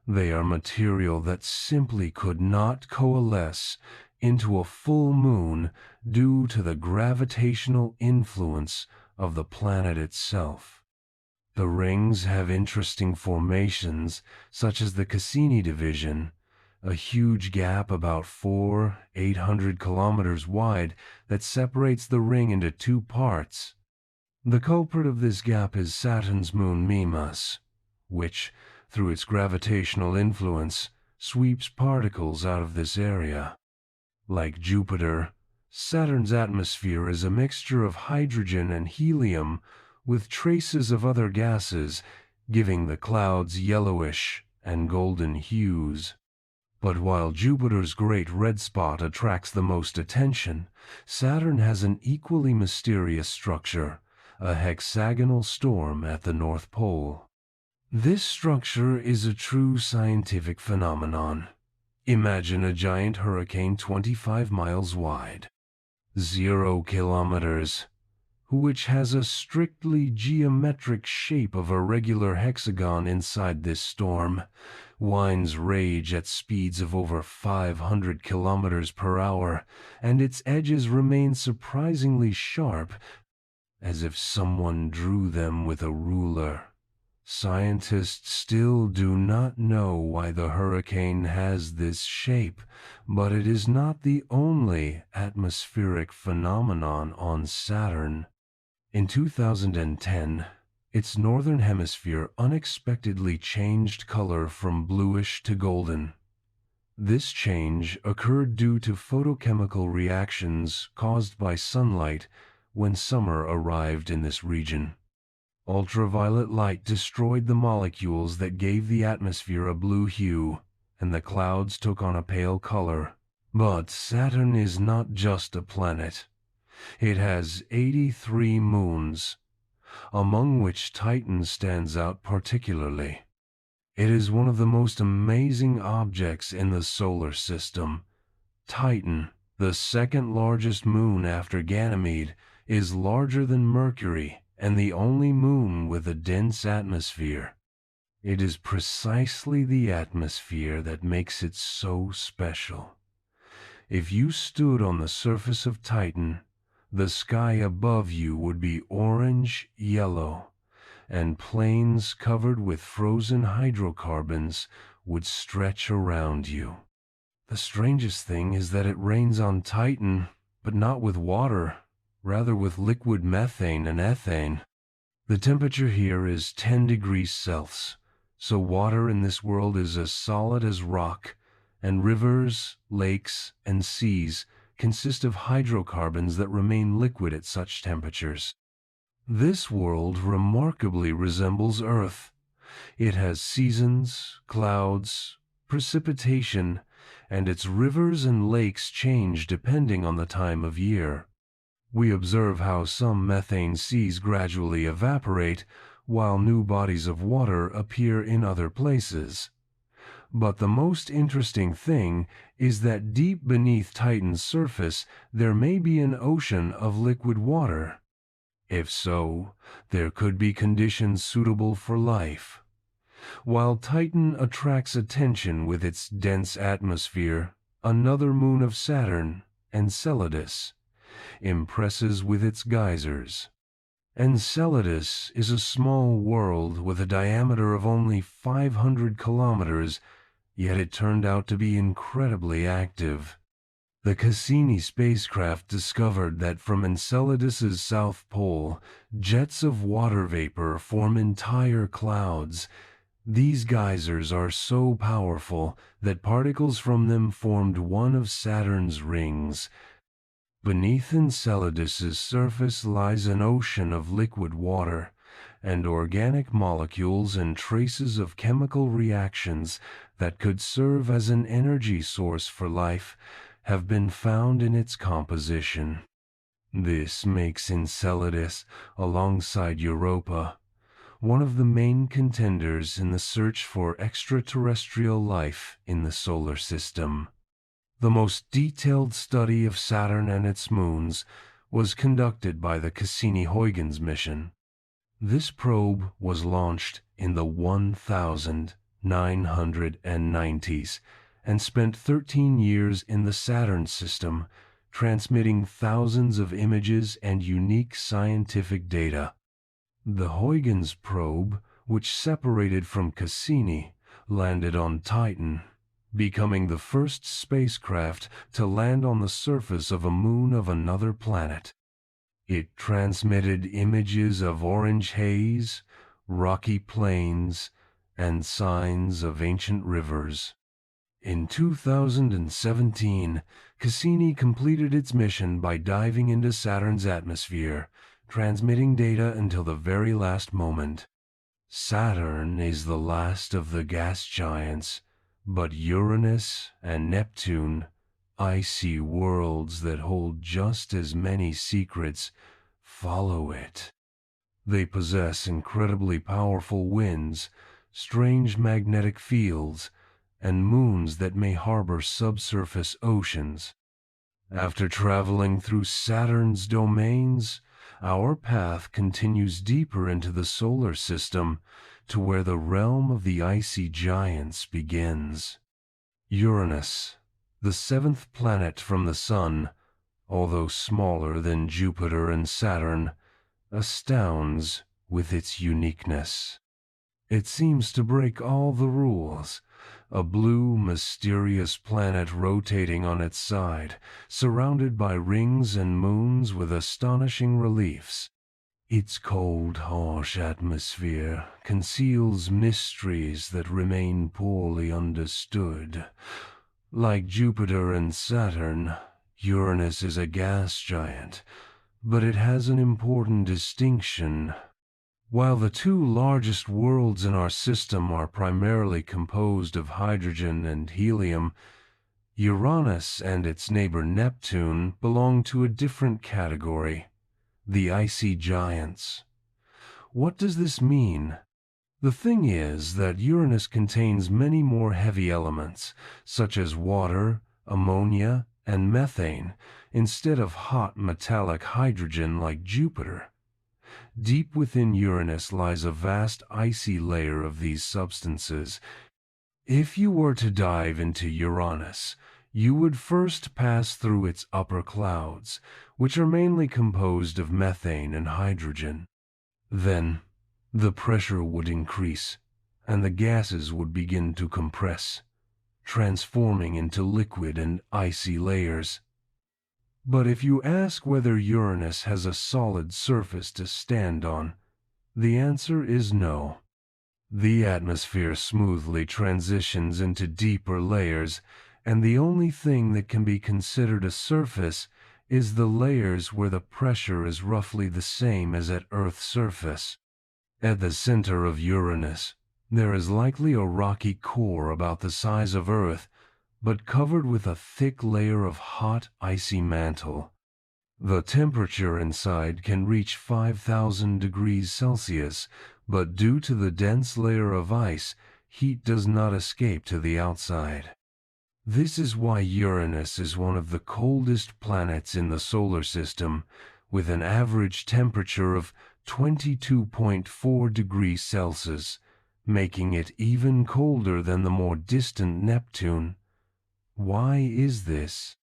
[SPEAKER 1] they are material that simply could not coalesce into a full moon due to the gravitational influence of the planet itself. The rings have interesting formations, such as the Cassini division, a huge gap about 800 kilometers wide that separates the ring into two parts. The culprit of this gap is Saturn's moon Mimas, which, through its gravitational influence, sweeps particles out of this area. Like Jupiter, Saturn's atmosphere is a mixture of hydrogen and helium with traces of other gases, giving the clouds yellowish and golden hues. But while Jupiter's great red spot attracts the most attention, Saturn has an equally mysterious structure, a hexagonal storm at the North Pole. This structure is a true scientific phenomenon. Imagine a giant hurricane 25 miles wide, 0 kilometers, which has a strictly geometric shape of a regular hexagon inside this storm. Winds rage at speeds of over 500 kilometers per hour, and its edges remain surprisingly sharp, as if someone drew them with a ruler. Scientists still do not know why the hurricane has this shape, but it is not the only atmospheric phenomenon on Saturn. In 2010, its northern hemisphere unexpectedly changed color from bluish to golden. This change occurred due to photochemical reactions caused by sunlight when summer arrived in this region. Ultraviolet light destroyed the molecules that gave the atmosphere a blue hue, and the clouds took on a pale color. But Saturn is not just a planet. It has 83 moons, among which Titan stands out particularly. It is one of the most amazing objects in the solar system. Titan, the second largest moon after Ganymede, is larger than Mercury and the only moon with a dense atmosphere. It is precisely the atmosphere that makes it so special. If you stood on the surface of Titan, the sky above you would be orange, yellow, and plains covered with frozen hydrocarbons would stretch around you. The strangest thing is that it rains on Titan, but not with water, rather with liquid methane and ethane. The temperature here is 10 degrees Celsius, so water in this world is as solid as rock, and rivers, lakes, and seas consist of hydrocarbons that remain liquid at such temperatures. This world remarkably resembles Earth. It has seasons, clouds, precipitation, and its rivers and lakes change depending on the time of year. We observe how some methane seas gradually evaporate, while new bodies of water appear in other places. But the most interesting thing is that deep beneath Titan's surface there may be an ocean of liquid water. If so, there could be conditions suitable for life. While Titan attracts attention with its dense atmosphere, another moon of Saturn, Enceladus, impresses with its geysers. Enceladus is a small world with a diameter of only 500 kilometers, yet it turned out to be incredibly active. The Cassini spacecraft discovered that from Enceladus's south pole, jets of water vapor form entire clouds. These geysers are so powerful that particles from them formed one of Saturn's rings. Beneath Enceladus's surface lies an ocean of liquid water, and organic molecules and traces of chemical reactions that could serve as an energy source for life have been found in its composition. This makes Enceladus, alongside Europa, one of the main contenders in the search for extraterrestrial life in the solar system. The most detailed study of Saturn and its moons was conducted by the Cassini-Huygens mission. This probe was launched in the 1990s and spent 13 years in the Saturn system, transmitting thousands of images and unique scientific data. The Huygens probe, which separated from Cassini, landed on Titan, becoming the first spacecraft to land on the surface of a moon of another planet. It transmitted images of orange haze, rocky plains, and signs of ancient rivers. In 2017, Cassini completed its mission by diving into Saturn's atmosphere, transmitting data until the very last moment. Saturn is the last of the gas giants, but Uranus and Neptune, icy worlds that hold just as many secrets, follow it. They possess incredibly powerful winds, strange magnetic fields, and moons that may harbor subsurface oceans. After traveling through Saturn's domains, our path continues deeper into the solar system to where the realm of the icy giants begins. Uranus, the seventh planet from the Sun, although smaller than Jupiter and Saturn, astounds with its uniqueness. It seems to break all the rules, a blue, mysterious planet rotating on its side, surrounded by rings and moons with astonishing reliefs. Its cold, harsh atmosphere conceals mysteries that remain poorly understood. Like Jupiter and Saturn, Uranus is a gas giant, but it has an important distinction. While the two largest worlds in our system are primarily composed of hydrogen and helium, Uranus and its neighbor Neptune belong to a different category, the icy giants. What does this mean? The thing is that Uranus contains many more heavy elements, such as water, ammonia, and methane, instead of hot metallic hydrogen like Jupiter. Deep within Uranus lies a vast icy layer of these substances. If you were to dive into Uranus, you would first pass through its upper clouds, which are mainly composed of methane and hydrogen. Then, the pressure would increase, and the gases would begin to compress, transforming into liquid and icy layers. But if you ask whether Uranus has a solid surface to stand on, the answer is no. The atmosphere smoothly transitions into deeper layers, and the only thing that can be considered a surface is the layers where the pressure is roughly the same as at Earth's surface. At the center of Uranus, there is likely a rocky core about the size of Earth, but covered with a thick layer of hot, icy mantle. The temperature inside can reach 5,000 degrees Celsius, but due to the dense layer of ice, heat does not escape to the outside. This is why Uranus is one of the coldest planets in the solar system, with an average temperature of 22.4 degrees Celsius, making it even colder than the more distant Neptune. Why is this?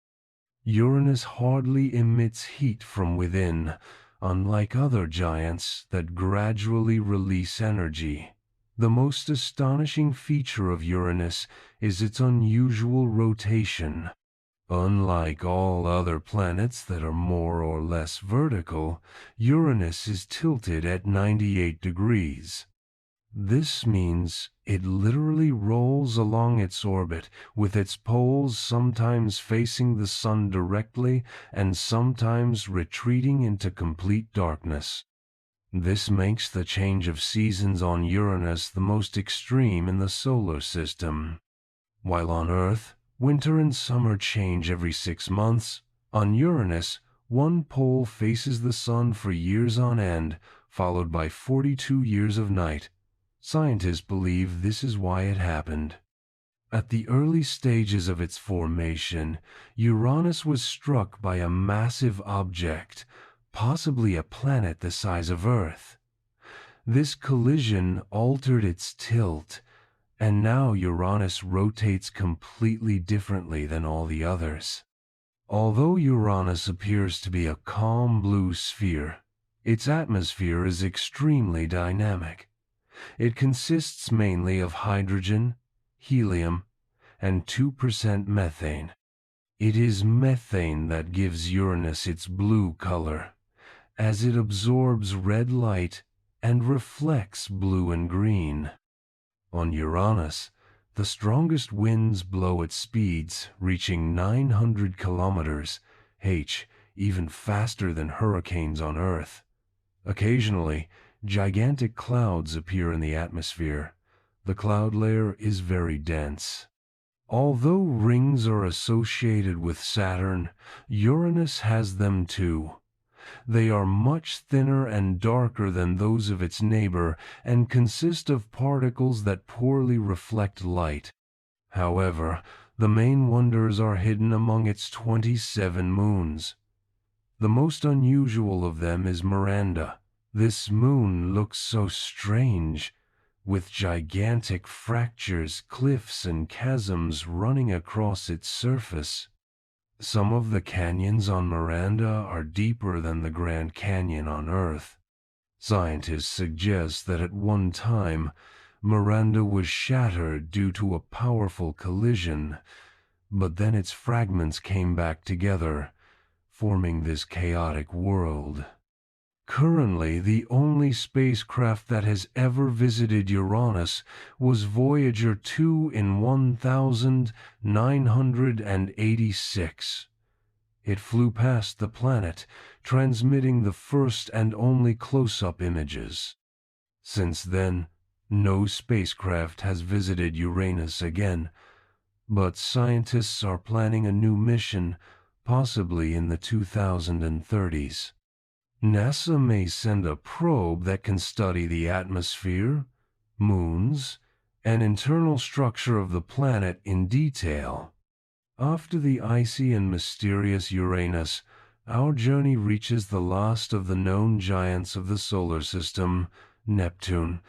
[SPEAKER 1] Uranus hardly emits heat from within, unlike other giants that gradually release energy. The most astonishing feature of Uranus is its unusual rotation. Unlike all other planets that are more or less vertical, Uranus is tilted at 98 degrees. This means it literally rolls along its orbit, with its poles sometimes facing the sun directly and sometimes retreating into complete darkness. This makes the change of seasons on Uranus the most extreme in the solar system. While on Earth, winter and summer change every 6 months, on Uranus, one pole faces the sun for years on end, followed by 42 years of night. Scientists believe this is why it happened. At the early stages of its formation, Uranus was struck by a massive object, possibly a planet the size of Earth. This collision altered its tilt, and now Uranus rotates completely differently than all the others. Although Uranus appears to be a calm blue sphere, its atmosphere is extremely dynamic. It consists mainly of hydrogen, helium, and 2% methane. It is methane that gives Uranus its blue color, as it absorbs red light and reflects blue and green. On Uranus, The strongest winds blow at speeds reaching 900 kilometers h, even faster than hurricanes on Earth. Occasionally, gigantic clouds appear in the atmosphere. The cloud layer is very dense. Although rings are associated with Saturn, Uranus has them too. They are much thinner and darker than those of its neighbor and consist of particles that poorly reflect light. However, the main wonders are hidden among its 27 moons. The most unusual of them is Miranda. This moon looks so strange, with gigantic fractures, cliffs, and chasms running across its surface. Some of the canyons on Miranda are deeper than the Grand Canyon on Earth. Scientists suggest that at one time, Miranda was shattered due to a powerful collision, but then its fragments came back together, forming this chaotic world. Currently, the only spacecraft that has ever visited Uranus was Voyager 2 in 1986. It flew past the planet, transmitting the first and only close-up images. Since then, no spacecraft has visited Uranus again, but scientists are planning a new mission, possibly in the 2030s. NASA may send a probe that can study the atmosphere, moons, and internal structure of the planet in detail. After the icy and mysterious Uranus, our journey reaches the last of the known giants of the solar system, Neptune.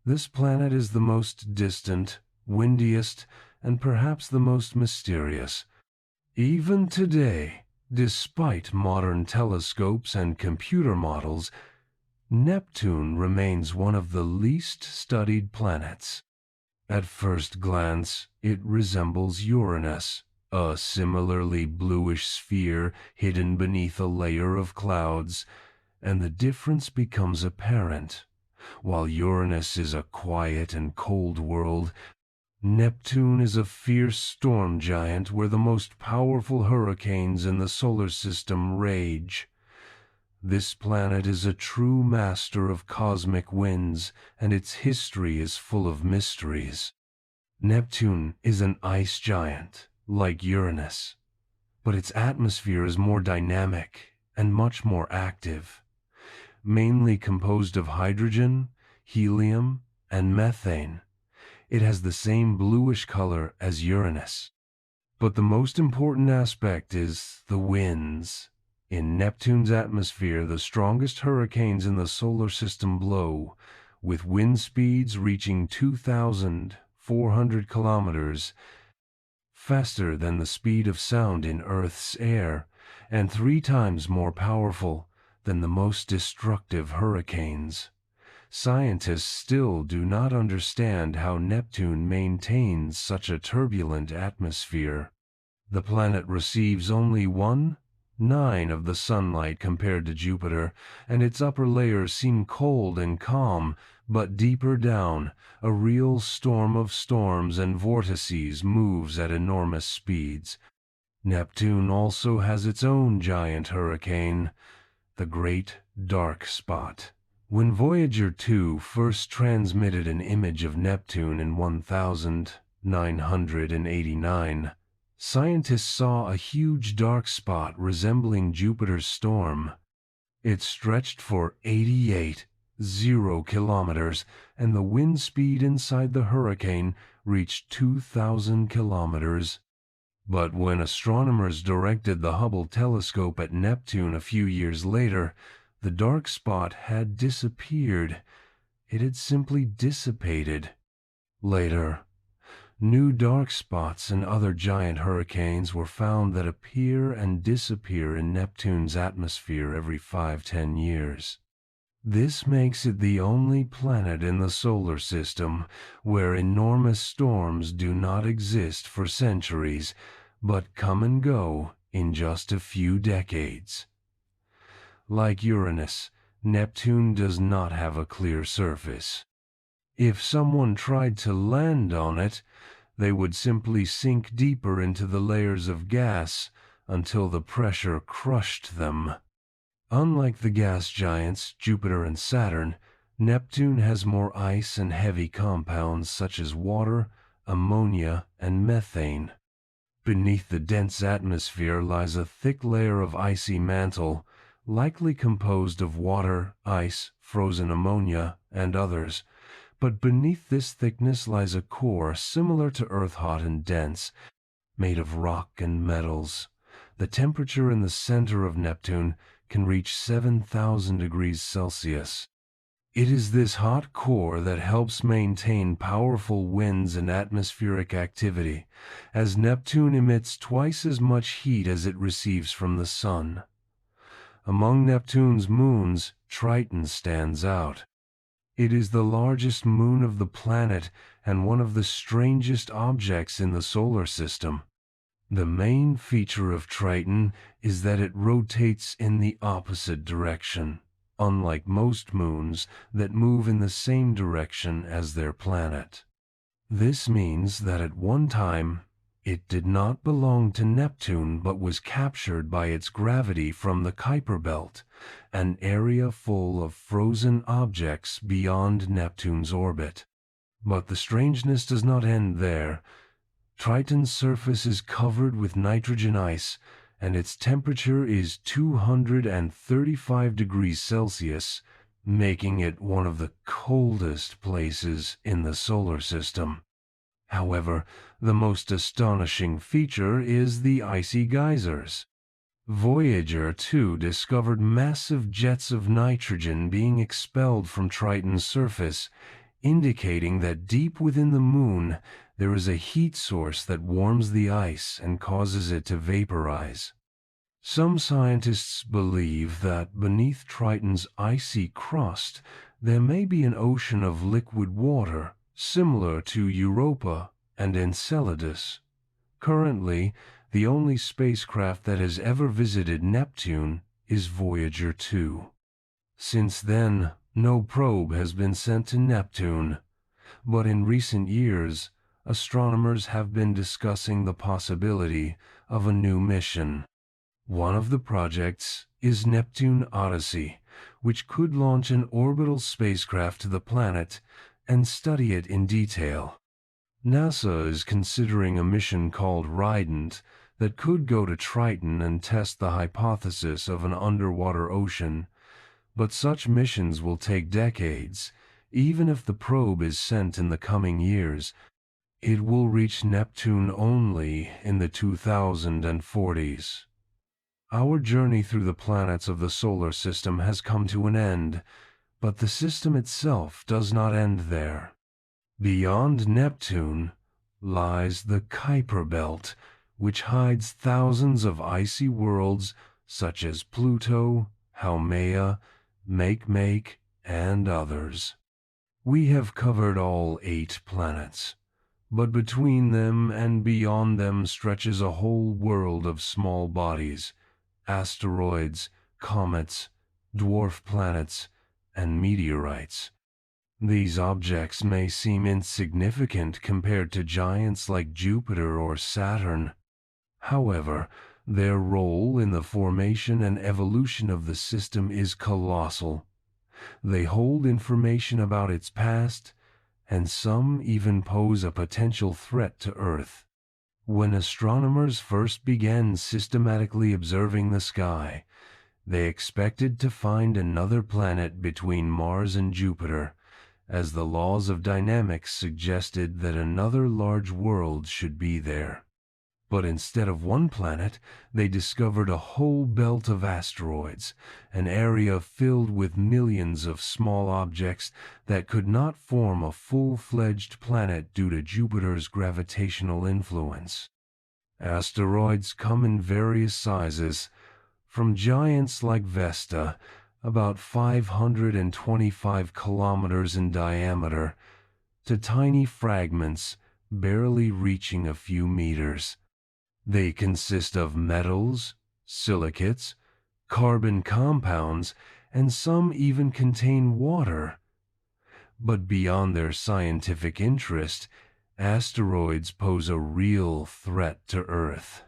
[SPEAKER 1] This planet is the most distant, windiest, and perhaps the most mysterious. Even today, despite modern telescopes and computer models, Neptune remains one of the least studied planets. At first glance, it resembles Uranus, a similarly bluish sphere hidden beneath a layer of clouds, and the difference becomes apparent. While Uranus is a quiet and cold world, Neptune is a fierce storm giant where the most powerful hurricanes in the solar system rage. This planet is a true master of cosmic winds, and its history is full of mysteries. Neptune is an ice giant, like Uranus, but its atmosphere is more dynamic and much more active, mainly composed of hydrogen, helium, and methane. It has the same bluish color as Uranus. But the most important aspect is the winds. In Neptune's atmosphere, the strongest hurricanes in the solar system blow, with wind speeds reaching 2,400 kilometers, faster than the speed of sound in Earth's air, and 3 times more powerful than the most destructive hurricanes. Scientists still do not understand how Neptune maintains such a turbulent atmosphere. The planet receives only 1/9 of the sunlight compared to Jupiter, and its upper layers seem cold and calm, but deeper down, a real storm of storms and vortices moves at enormous speeds. Neptune also has its own giant hurricane, the Great Dark Spot. When Voyager 2 first transmitted an image of Neptune in 1989, scientists saw a huge dark spot resembling Jupiter's storm. It stretched for 88.0 kilometers, and the wind speed inside the hurricane reached 2,000 kilometers. But when astronomers directed the Hubble telescope at Neptune a few years later, the dark spot had disappeared. It had simply dissipated. Later, new dark spots and other giant hurricanes were found that appear and disappear in Neptune's atmosphere every 5–10 years. This makes it the only planet in the solar system where enormous storms do not exist for centuries, but come and go in just a few decades. Like Uranus, Neptune does not have a clear surface. If someone tried to land on it, They would simply sink deeper into the layers of gas until the pressure crushed them. Unlike the gas giants Jupiter and Saturn, Neptune has more ice and heavy compounds such as water, ammonia, and methane. Beneath the dense atmosphere lies a thick layer of icy mantle, likely composed of water, ice, frozen ammonia, and others. But beneath this thickness lies a core similar to Earth, hot and dense, made of rock and metals. The temperature in the center of Neptune can reach 7,000 degrees Celsius. It is this hot core that helps maintain powerful winds and atmospheric activity, as Neptune emits twice as much heat as it receives from the Sun. Among Neptune's moons, Triton stands out. It is the largest moon of the planet and one of the strangest objects in the solar system. The main feature of Triton is that it rotates in the opposite direction, unlike most moons that move in the same direction as their planet. This means that at one time, it did not belong to Neptune but was captured by its gravity from the Kuiper Belt, an area full of frozen objects beyond Neptune's orbit. But the strangeness does not end there. Triton's surface is covered with nitrogen ice, and its temperature is 235 degrees Celsius, making it one of the coldest places in the solar system. However, the most astonishing feature is the icy geysers. Voyager 2 discovered massive jets of nitrogen being expelled from Triton's surface, indicating that deep within the moon there is a heat source that warms the ice and causes it to vaporize. Some scientists believe that beneath Triton's icy crust there may be an ocean of liquid water, similar to Europa and Enceladus. Currently, the only spacecraft that has ever visited Neptune is Voyager 2. Since then, no probe has been sent to Neptune, but in recent years, astronomers have been discussing the possibility of a new mission. One of the projects is Neptune Odyssey, which could launch an orbital spacecraft to the planet and study it in detail. NASA is considering a mission called Rident that could go to Triton and test the hypothesis of an underwater ocean, but such missions will take decades. Even if the probe is sent in the coming years, it will reach Neptune only in the 2040s. Our journey through the planets of the solar system has come to an end, but the system itself does not end there. Beyond Neptune lies the Kuiper Belt, which hides thousands of icy worlds such as Pluto, Haumea, Makemake, and others. We have covered all 8 planets, but between them and beyond them stretches a whole world of small bodies, asteroids, comets, dwarf planets, and meteorites. These objects may seem insignificant compared to giants like Jupiter or Saturn. However, their role in the formation and evolution of the system is colossal. They hold information about its past, and some even pose a potential threat to Earth. When astronomers first began systematically observing the sky, they expected to find another planet between Mars and Jupiter, as the laws of dynamics suggested that another large world should be there. But instead of one planet, they discovered a whole belt of asteroids, an area filled with millions of small objects that could not form a full-fledged planet due to Jupiter's gravitational influence. Asteroids come in various sizes, from giants like Vesta, about 525 kilometers in diameter, to tiny fragments barely reaching a few meters. They consist of metals, silicates, carbon compounds, and some even contain water. But beyond their scientific interest, Asteroids pose a real threat to Earth.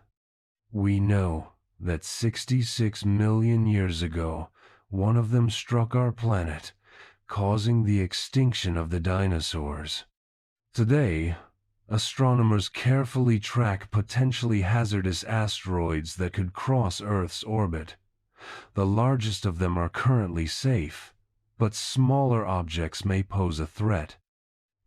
[SPEAKER 1] We know that 66 million years ago, one of them struck our planet, causing the extinction of the dinosaurs. Today, astronomers carefully track potentially hazardous asteroids that could cross Earth's orbit. The largest of them are currently safe, but smaller objects may pose a threat.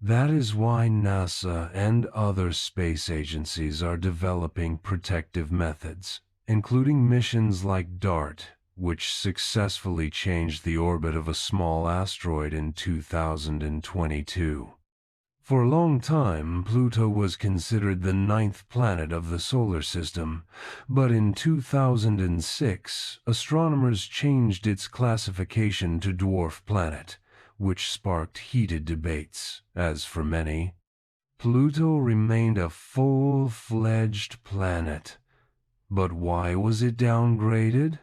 [SPEAKER 1] That is why NASA and other space agencies are developing protective methods, including missions like DART, which successfully changed the orbit of a small asteroid in 2022. For a long time, Pluto was considered the ninth planet of the solar system, but in 2006, astronomers changed its classification to dwarf planet, which sparked heated debates. As for many, Pluto remained a full-fledged planet. But why was it downgraded?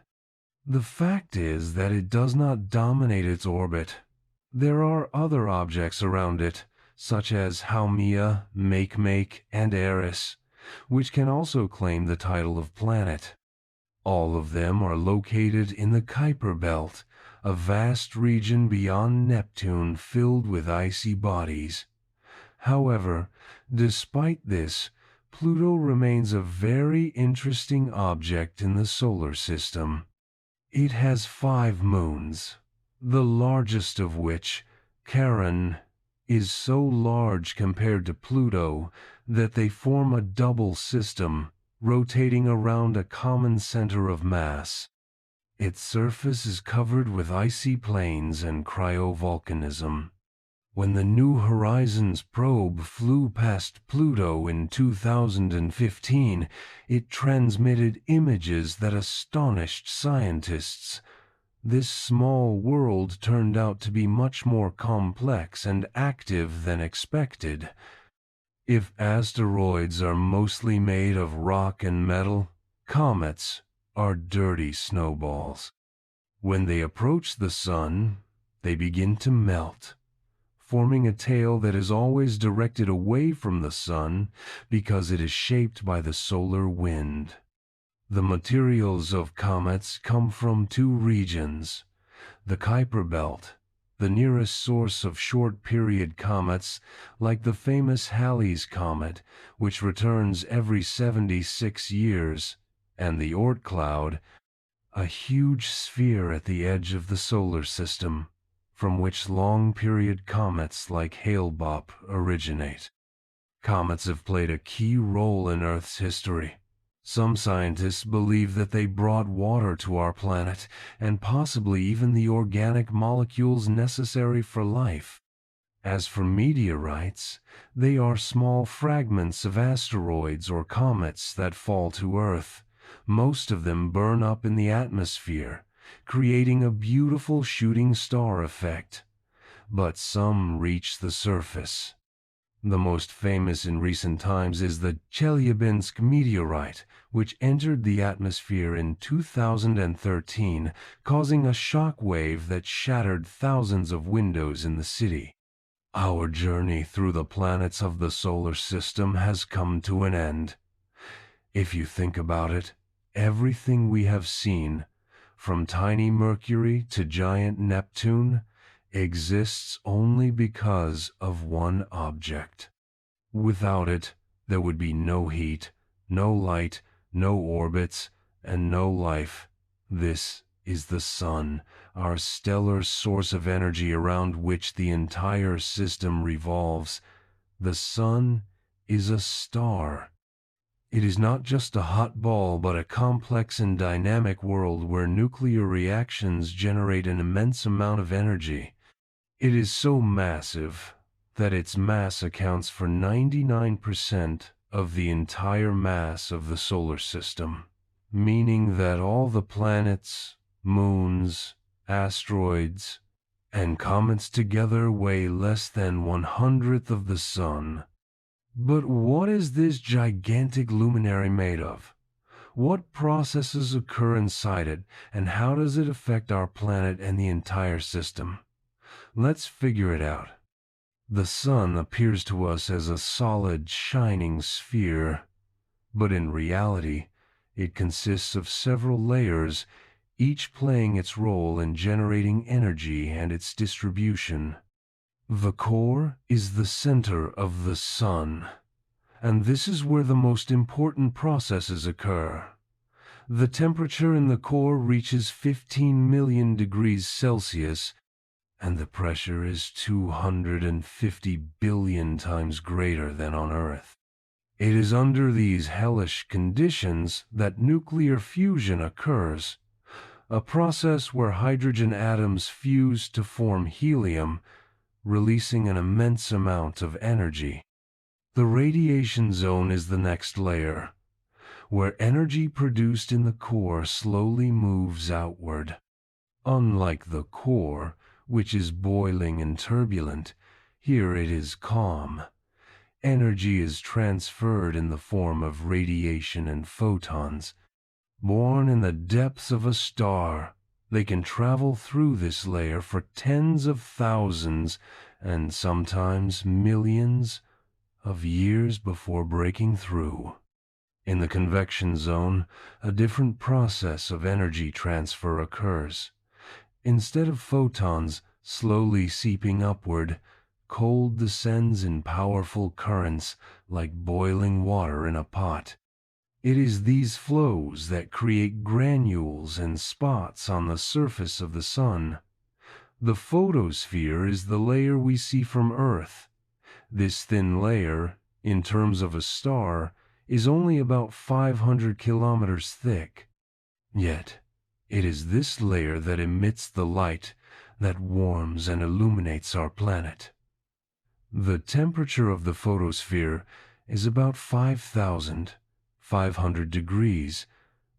[SPEAKER 1] The fact is that it does not dominate its orbit. There are other objects around it, such as Haumea, Makemake, and Eris, which can also claim the title of planet. All of them are located in the Kuiper Belt, a vast region beyond Neptune filled with icy bodies. However, despite this, Pluto remains a very interesting object in the solar system. It has 5 moons, the largest of which, Charon, is so large compared to Pluto that they form a double system, rotating around a common center of mass. Its surface is covered with icy plains and cryovolcanism. When the New Horizons probe flew past Pluto in 2015, it transmitted images that astonished scientists. This small world turned out to be much more complex and active than expected. If asteroids are mostly made of rock and metal, comets are dirty snowballs. When they approach the sun, they begin to melt, forming a tail that is always directed away from the sun because it is shaped by the solar wind. The materials of comets come from 2 regions. The Kuiper Belt, the nearest source of short-period comets like the famous Halley's Comet, which returns every 76 years, and the Oort cloud, a huge sphere at the edge of the solar system, from which long-period comets like Hale-Bopp originate. Comets have played a key role in Earth's history. Some scientists believe that they brought water to our planet, and possibly even the organic molecules necessary for life. As for meteorites, they are small fragments of asteroids or comets that fall to Earth. Most of them burn up in the atmosphere, creating a beautiful shooting star effect. But some reach the surface. The most famous in recent times is the Chelyabinsk meteorite, which entered the atmosphere in 2013, causing a shock wave that shattered thousands of windows in the city. Our journey through the planets of the solar system has come to an end. If you think about it, everything we have seen, from tiny Mercury to giant Neptune, exists only because of one object. Without it, there would be no heat, no light, no orbits, and no life. This is the sun, our stellar source of energy around which the entire system revolves. The sun is a star. It is not just a hot ball, but a complex and dynamic world where nuclear reactions generate an immense amount of energy. It is so massive that its mass accounts for 99% of the entire mass of the solar system, meaning that all the planets, moons, asteroids, and comets together weigh less than 1/100th of the sun. But what is this gigantic luminary made of? What processes occur inside it, and how does it affect our planet and the entire system? Let's figure it out. The sun appears to us as a solid, shining sphere, but in reality, it consists of several layers, each playing its role in generating energy and its distribution. The core is the center of the sun, and this is where the most important processes occur. The temperature in the core reaches 15 million degrees Celsius, and the pressure is 250 billion times greater than on Earth. It is under these hellish conditions that nuclear fusion occurs, a process where hydrogen atoms fuse to form helium, releasing an immense amount of energy. The radiation zone is the next layer, where energy produced in the core slowly moves outward. Unlike the core, which is boiling and turbulent, here it is calm. Energy is transferred in the form of radiation and photons. Born in the depths of a star, they can travel through this layer for tens of thousands and sometimes millions of years before breaking through. In the convection zone, a different process of energy transfer occurs. Instead of photons slowly seeping upward, cold descends in powerful currents like boiling water in a pot. It is these flows that create granules and spots on the surface of the sun. The photosphere is the layer we see from Earth. This thin layer, in terms of a star, is only about 500 kilometers thick. Yet, it is this layer that emits the light that warms and illuminates our planet. The temperature of the photosphere is about 5,500 degrees,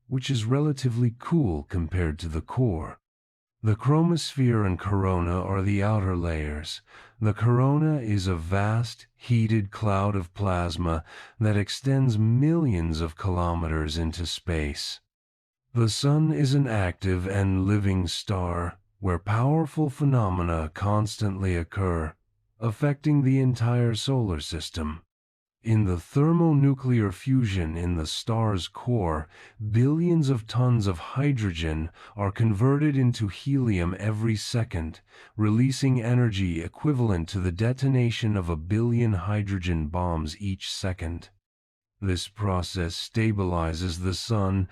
[SPEAKER 1] which is relatively cool compared to the core. The chromosphere and corona are the outer layers. The corona is a vast, heated cloud of plasma that extends millions of kilometers into space. The sun is an active and living star where powerful phenomena constantly occur, affecting the entire solar system. In the thermonuclear fusion in the star's core, billions of tons of hydrogen are converted into helium every second, releasing energy equivalent to the detonation of 1 billion hydrogen bombs each second. This process stabilizes the sun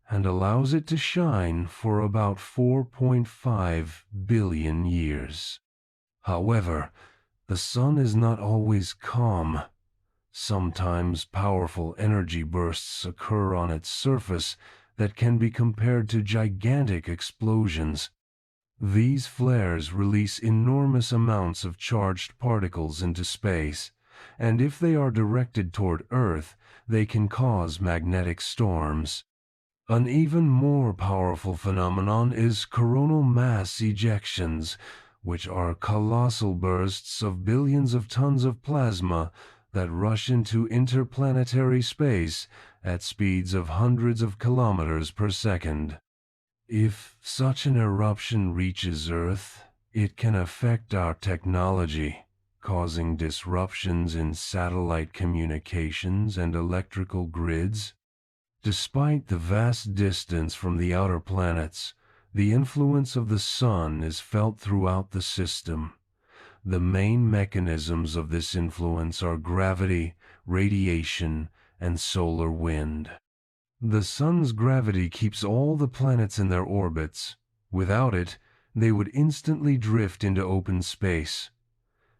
[SPEAKER 1] and allows it to shine for about 4.5 billion years. However, the sun is not always calm. Sometimes powerful energy bursts occur on its surface that can be compared to gigantic explosions. These flares release enormous amounts of charged particles into space, and if they are directed toward Earth, they can cause magnetic storms. An even more powerful phenomenon is coronal mass ejections, which are colossal bursts of billions of tons of plasma that rush into interplanetary space at speeds of hundreds of kilometers per second. If such an eruption reaches Earth, it can affect our technology, causing disruptions in satellite communications and electrical grids. Despite the vast distance from the outer planets, the influence of the sun is felt throughout the system. The main mechanisms of this influence are gravity, radiation, and solar wind. The sun's gravity keeps all the planets in their orbits. Without it, they would instantly drift into open space.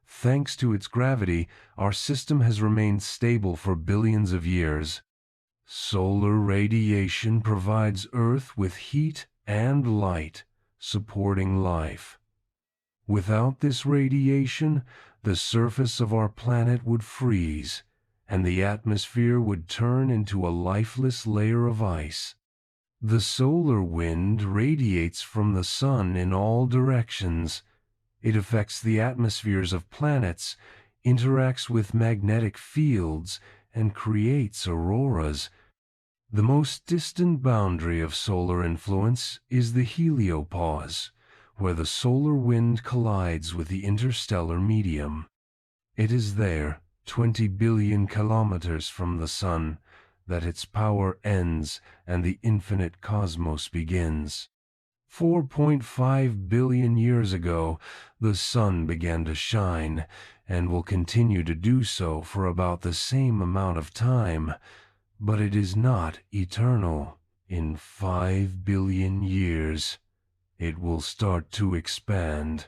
[SPEAKER 1] Thanks to its gravity, our system has remained stable for billions of years. Solar radiation provides Earth with heat and light, supporting life. Without this radiation, the surface of our planet would freeze, and the atmosphere would turn into a lifeless layer of ice. The solar wind radiates from the sun in all directions. It affects the atmospheres of planets, interacts with magnetic fields, and creates auroras. The most distant boundary of solar influence is the heliopause, where the solar wind collides with the interstellar medium. It is there, 20 billion kilometers from the sun, that its power ends and the infinite cosmos begins. 4.5 billion years ago, the sun began to shine and will continue to do so for about the same amount of time, but it is not eternal. In 5 billion years, it will start to expand,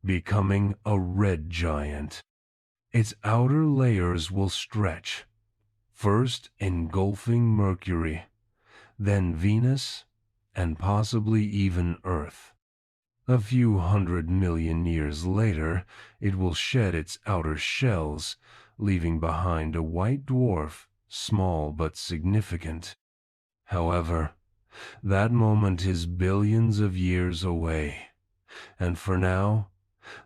[SPEAKER 1] becoming a red giant. Its outer layers will stretch, first engulfing Mercury, then Venus, and possibly even Earth. A few 100 million years later, it will shed its outer shells, leaving behind a white dwarf, small but significant. However, that moment is billions of years away, and for now,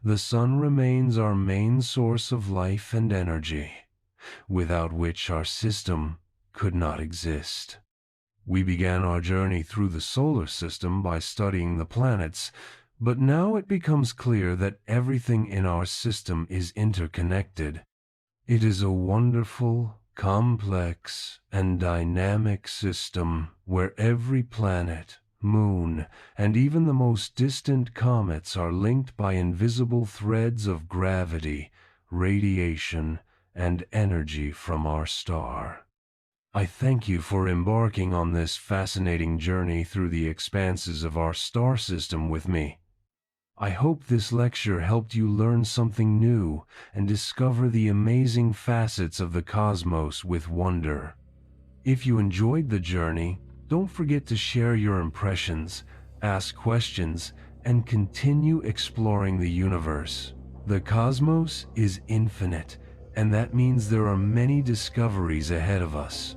[SPEAKER 1] the sun remains our main source of life and energy, without which our system could not exist. We began our journey through the solar system by studying the planets, but now it becomes clear that everything in our system is interconnected. It is a wonderful, complex, and dynamic system where every planet, moon, and even the most distant comets are linked by invisible threads of gravity, radiation, and energy from our star. I thank you for embarking on this fascinating journey through the expanses of our star system with me. I hope this lecture helped you learn something new and discover the amazing facets of the cosmos with wonder. If you enjoyed the journey, don't forget to share your impressions, ask questions, and continue exploring the universe. The cosmos is infinite, and that means there are many discoveries ahead of us.